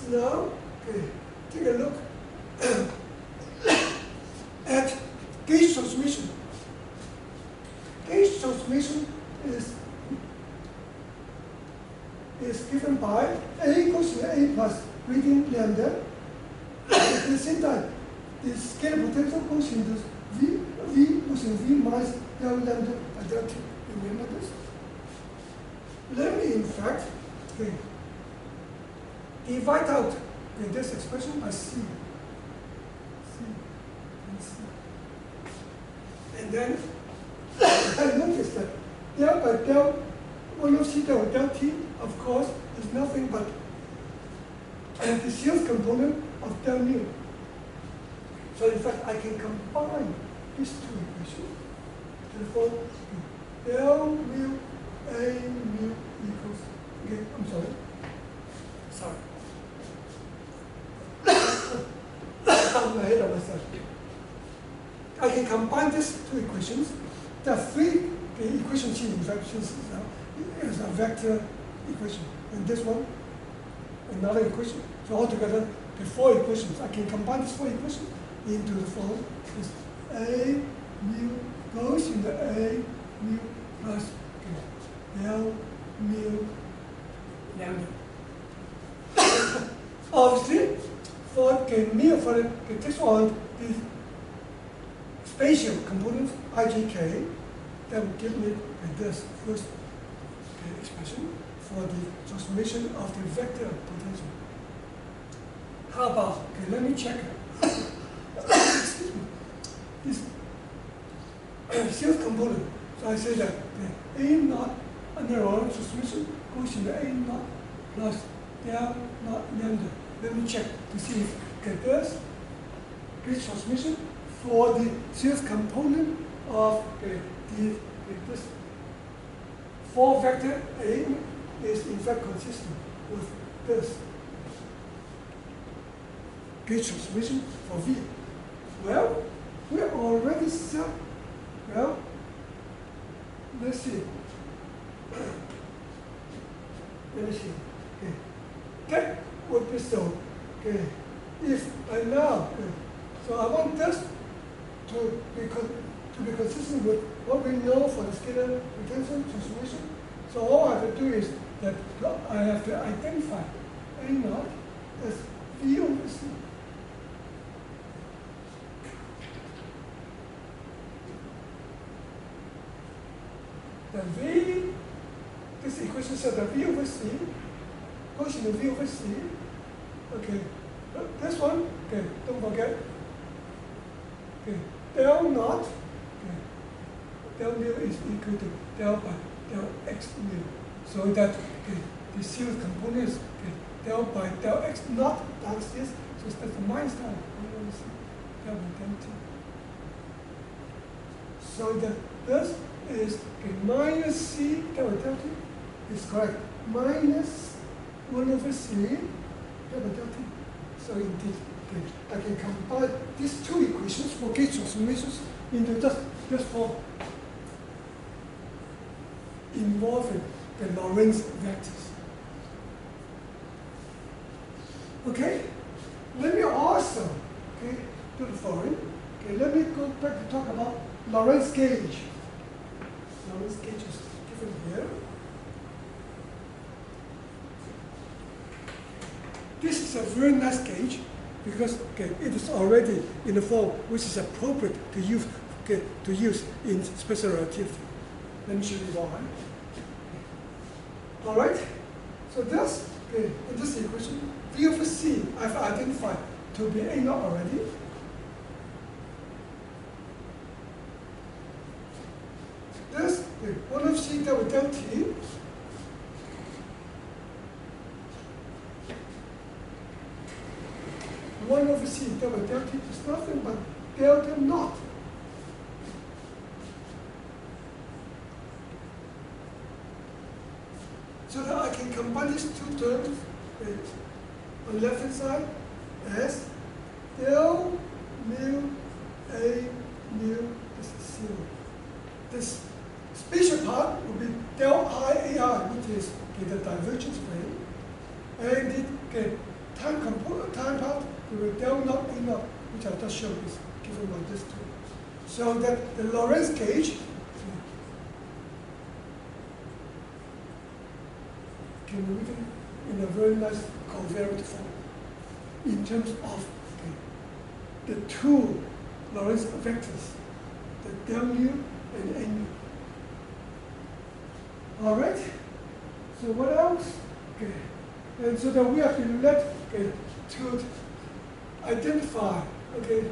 now take a look at gauge transformation. Gauge transformation is given by A equals to A plus gradient lambda. At the same time, the scalar potential goes into V goes in V minus del lambda by del T. Remember this? Let me in fact divide out this expression by C. And then I notice that del by del 1 of C del del T, of course, is nothing but the shear component of del mu. So in fact, I can combine these two equations to form del mu A mu equals, I'm sorry. I'm ahead of myself. I can combine these two equations. There are three equations here, in fact, is a vector equation. And this one, another equation. So altogether, the 4 equations. I can combine these 4 equations into the form is A mu goes into A mu plus del mu lambda. Obviously, for this one, the spatial component ijk, that will give me this first expression for the transformation of the vector potential. how about, okay, let me check. Excuse me. This self-component. So I say that the A naught under Lorentz transmission goes into A naught plus del naught lambda. Let me check to see if there's gauge transmission for the self-component of this 4 vector A is in fact consistent with this gauge transmission for V. Well, we already said, well, let's see. Let me see. Okay. That would be so. Okay. If I now, okay, so I want this to be consistent with what we know for the scalar potential transformation. So all I have to do is that I have to identify A naught as V over C. The V, this equation says that V over C goes into V over C. Okay, this one, okay, don't forget. Okay, del naught, okay, del mu is equal to del by del x mu. So that, okay, the series component is, okay, del by del x naught times this, so that's the minus sign. Del by del t. So that this is, okay, minus C del by del t is correct. Minus 1 over C del by del t. So indeed, okay, I can combine these two equations for gauge transformations into just form involving the Lorentz vectors. Okay, let me also, okay, do the following. Okay, let me go back to talk about Lorentz gauge. Lorentz gauge is given here. This is a very nice gauge because, okay, it is already in the form which is appropriate to use, okay, in special relativity. Let me show you why. All right. So this, okay, in this equation, V over C I've identified to be A naught already. This, okay, 1 over C del by del t. One over C del by del t is nothing but delta naught. So that I can combine these two terms on the left hand side as del mu A mu is 0. This spatial part will be del I AI, which is, okay, the divergence plane, and the time part will be del naught A naught, which I just showed is given by this two. So that the Lorentz gauge can be written in a very nice covariant form in terms of, okay, the two Lorentz vectors, the del mu and A mu. All right. So what else? Okay. And so that we have to let, okay, to identify, okay,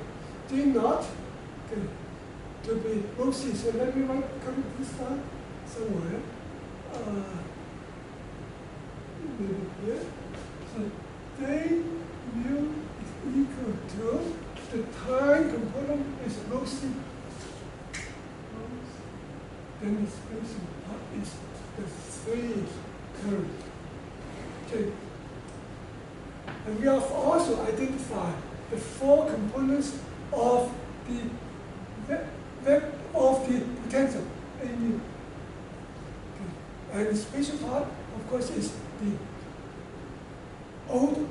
D naught, okay, to be rho C. So let me write copy this down somewhere. Maybe here. So D mu is equal to the time component is rho C. Then the spacing part is the phase curve. Okay. And we have also identified the 4 components of the potential A mu. Okay. And the spatial part, of course, is the old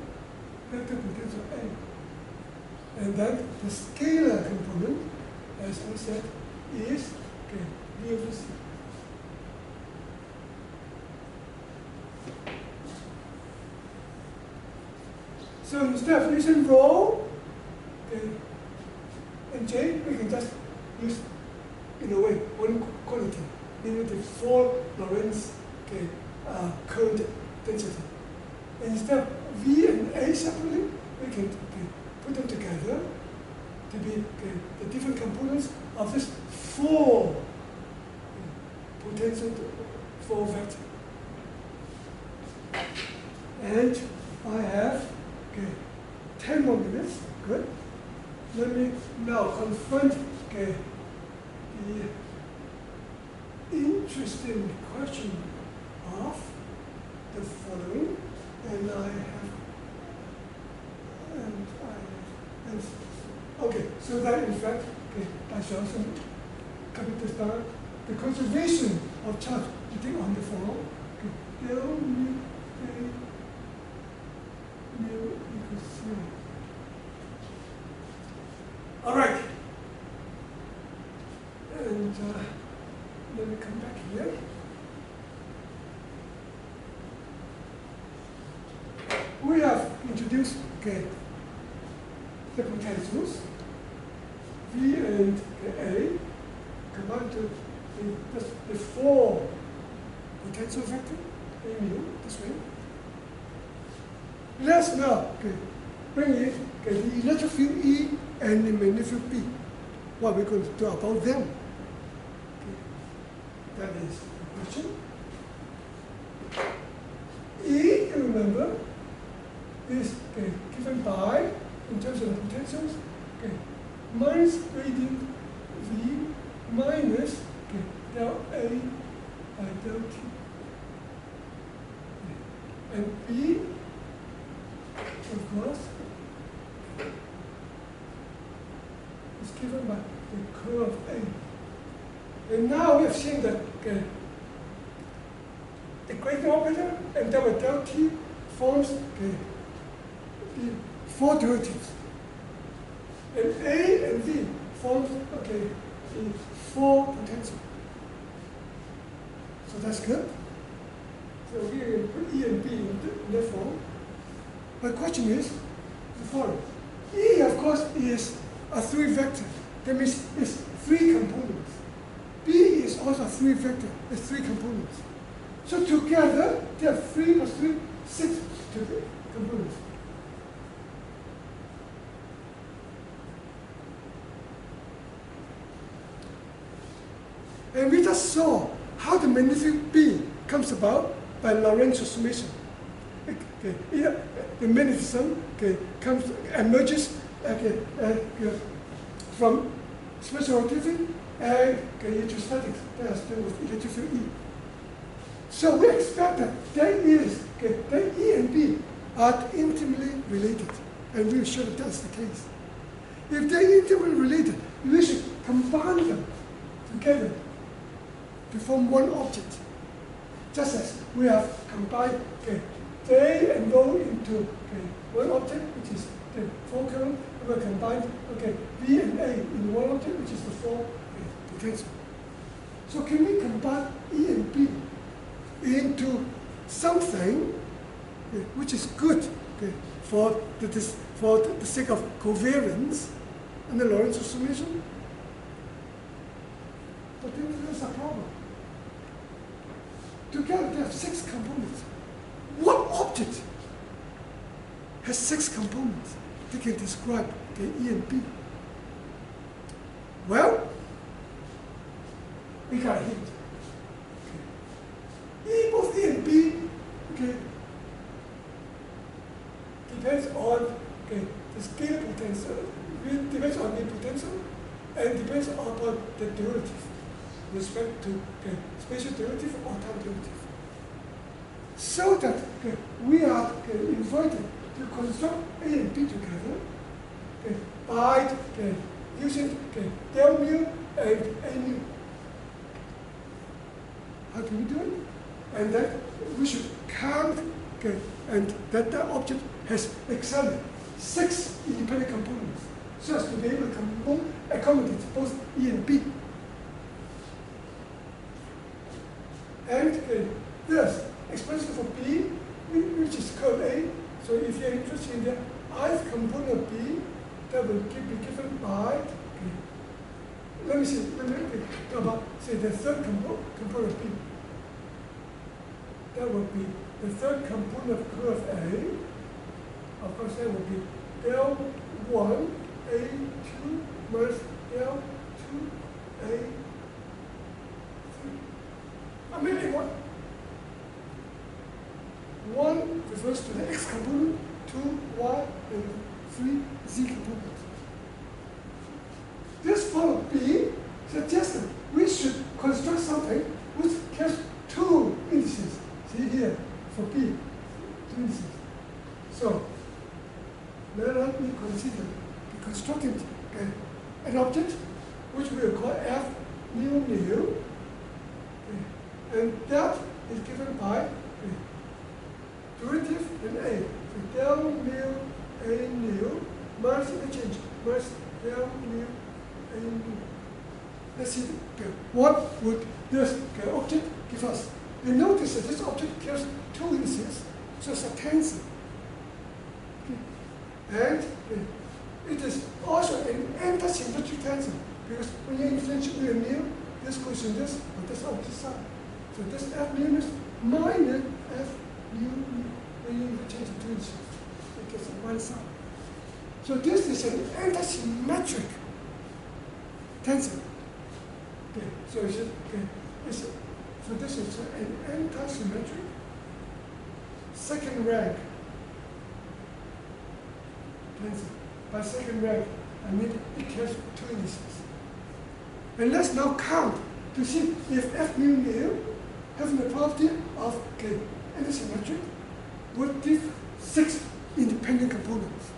vector potential A. And then the scalar component, as I said, is, okay, V over C. So instead of using rho, okay, and J, we can just use, in a way, one quantity, meaning the 4 Lorentz, okay, current density. And instead of V and A separately, we can put them together to be the different components of this four potential four vector. And I have 10 more minutes. Good. Let me now confront the interesting question of the following, and okay, so that in fact, I shall also copy this down. The conservation of charge you take on the form, del mu A mu equals 0. All right. And let me come back here. We have introduced the potentials V and A combined to the four potential vector A mu this way. Let's now bring in the electric field E and the magnetic field B. What we're going to do about them? That is the question. E, you remember, is given by, in terms of the potentials, minus gradient V minus del A by del T. And B, of course, is given by the curve A. And now we have seen that the gradient operator and del T forms the four derivatives. And A and V forms the four potential. So that's good. So we can put E and B in that form. My question is the following. E, of course, is a three vector. That means it's three components. B is also a three vector. It's three components. So together, they are 3 plus 3, 6 components. And we just saw how the magnetic B comes about by Lorentz transformation. The magnetism emerges from special relativity and electrostatics. That's the electric field E. So we expect that that E and B are intimately related, and we'll show that that's the case. If they're intimately related, we should combine them together to form one object. Just as we have combined J and Rho into one object, which is the four current, we have combined V and A in one object, which is the four potential. So can we combine E and B into something which is good for the sake of covariance and the Lorentz transformation? But then there's a problem. Together they have 6 components. What object has 6 components that can describe the E and B? Well, we got a hint. Both E and B depends on the scalar potential, depends on the potential, and depends upon the derivative with respect to spatial derivative or time derivative. So that we are invited to construct A and B together by using del mu and A mu. How do we do it? And that we should count, and that object has exactly 6 independent components, so as to be able to accommodate both E and B. And there's expression for B, which is curve A. So if you're interested in the ith component of B, that will be given by, let me talk about, say, the third component of B. That would be the third component of curve A. Of course, that would be del 1 A2 minus del 2 A3. I mean, one refers to the x component, 2 y, and 3 z component. This form B suggests that we should construct something which has two indices. See here, for B, two indices. So, let me consider constructing an object which we will call f mu nu, and that is given by derivative in A. So del mu A nu minus interchange minus del mu A nu. Let's see what would this object give us. You notice that this object carries two indices, so it's a tensor. And it is also an anti-symmetric tensor, because when you influence mu and mu, this goes in this, but this opposite side. So this f mu is minus f mu when you interchange the two indices. It gets on one side. So this is an anti-symmetric tensor. Okay, so so this is an anti-symmetric second rank tensor. By second rank, I mean it carries two indices. And let's now count to see if f mu nu having the property of anti-symmetric would give 6 independent components.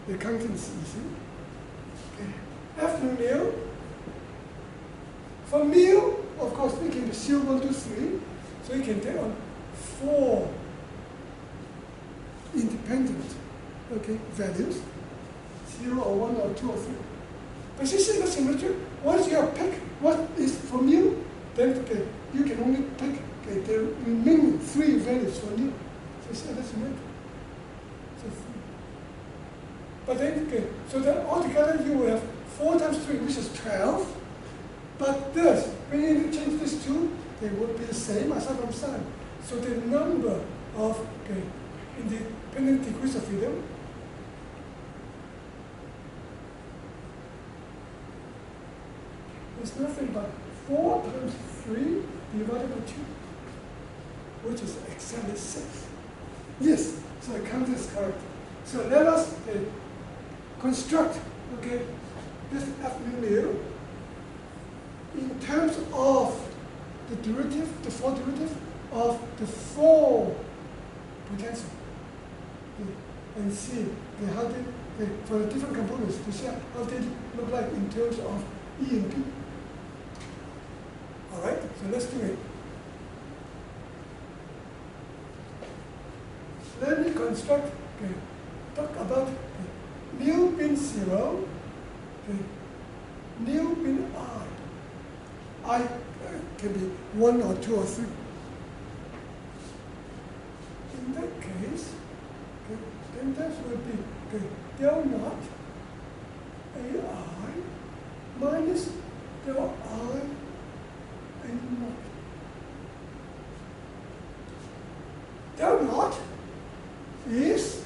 The counting is easy. F mu nu. For mu, of course, it can be 0, 1, 2, 3. So you can take on 4 independent values, 0 or 1 or 2 or 3. But you see the symmetry, once you have picked what is for mu, then you can only pick the remaining 3 values for mu. So it's anti-symmetric. So 3. But then, so then altogether you will have 4 times 3, which is 12. But this, when you interchange these two, they will be the same as side by side. So the number of independent degrees of freedom is nothing but 4 times 3 divided by 2, which is exactly 6. Yes, so the count is correct. So let us construct this f mu nu in terms of the derivative, the 4 derivative of the 4 potential. And see how they, for the different components, to see how they look like in terms of E and P. All right, so let's do it. Let me construct, talk about mu bin 0, mu bin I. I can be 1 or 2 or 3. In that case, then that will be del naught AI minus del I A naught. Del naught is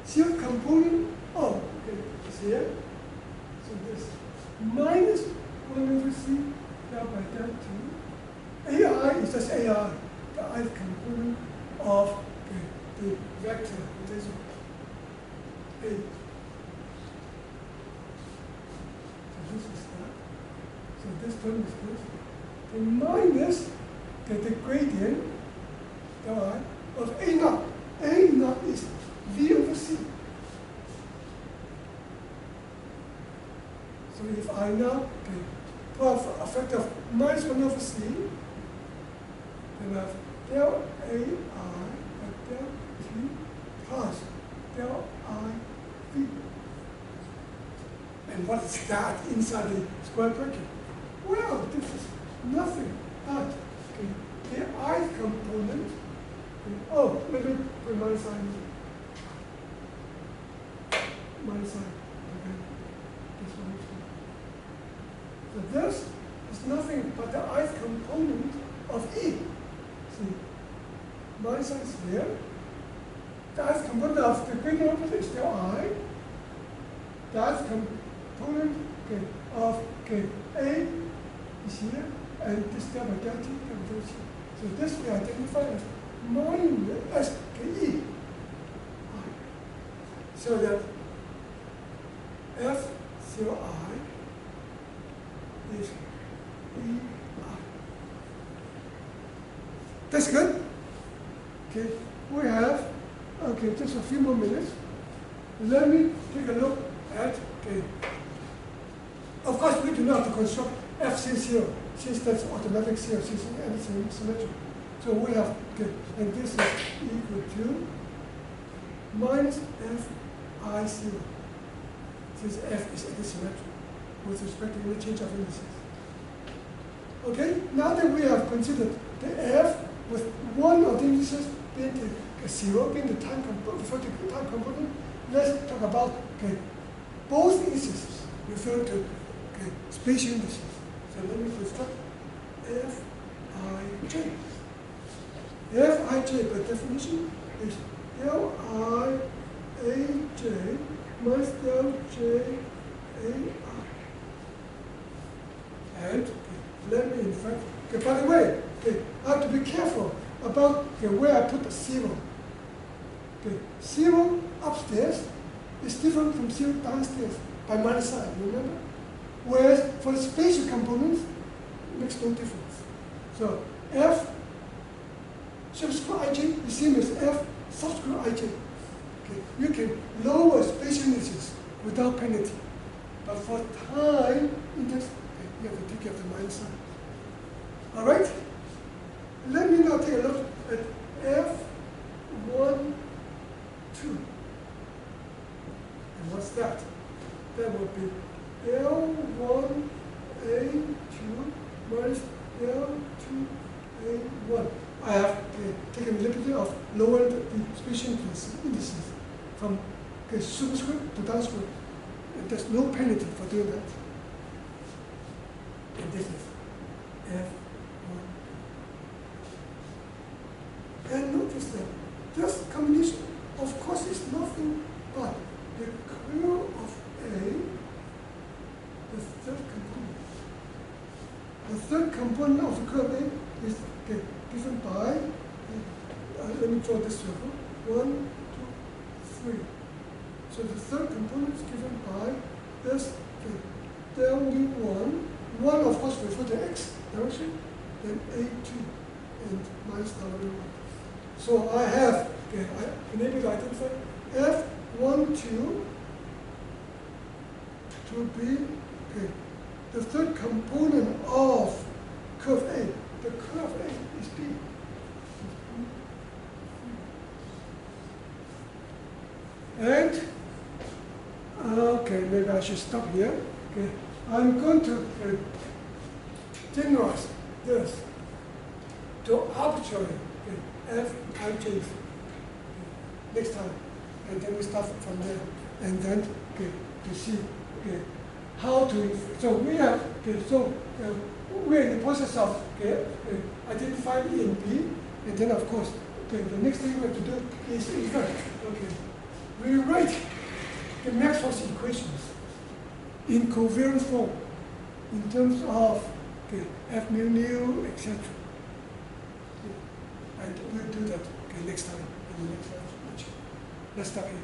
zero component. Oh, it's here. So this minus 1 over c del by del 2. AI is just AI, the ith component of the vector potential A. So this is that. So this term is this. The minus the gradient del I of A naught. A naught is V over C. So if I now put a factor of minus 1 over C, then I have del AI del T plus del I V. And what is that inside the square bracket? Well, this is nothing but the I component. Oh, let me put minus sign. Minus sign. Okay. This one. So this is nothing but the ith component of E. See, minus sign is here. the ith component of the gradient operator is still I. The ith component of A is here, and this del by del T comes here. So this we identify as minus E. So that F0I is EI. That's good. Okay, we have, just a few more minutes. Let me take a look at, of course we do not have to construct FC0, since that's automatic zero, since it's symmetric. So we have, and this is equal to minus Fi0, since F is antisymmetric with respect to interchange of indices. Okay, now that we have considered the F with one of the indices being the 0, being the time component, let's talk about both indices referring to spatial indices. So let me construct Fij. Fij by definition is del I Aj minus del J Ai. And let me in fact, by the way, I have to be careful about where I put the 0. 0 upstairs is different from 0 downstairs by minus sign, remember? Whereas for the spatial components, it makes no difference. So F subscript Ij is the same as F subscript Ij. You can lower spatial indices without penalty. But for time index, you have to take care of the minus sign. All right? Let me now take a look at F1, 2. And what's that? That would be L1, A2 minus L2, A1. I have taken the liberty of lowering the spatial indices from superscript to downscript. And there's no penalty for doing that. And this is F1. And notice that this combination, of course, is nothing but the curl of A, the third component. The third component of the curl A is given by, let me draw this circle, 1, 2, 3. So the third component is given by this del mu1. 1, of course, refers to x direction, then A2 and minus del mu1. So I have, I've been able to identify F1, 2 to be the third component of curve A. The curve A is B. And, maybe I should stop here. I'm going to generalize this to arbitrary Fij next time. And then we start from there. And then to see how to, so we have, we're in the process of identifying E and B. And then, of course, the next thing we have to do is we write the Maxwell's equations in covariance form in terms of F mu nu, etc. And we'll do that next time in the next lecture. Let's stop here.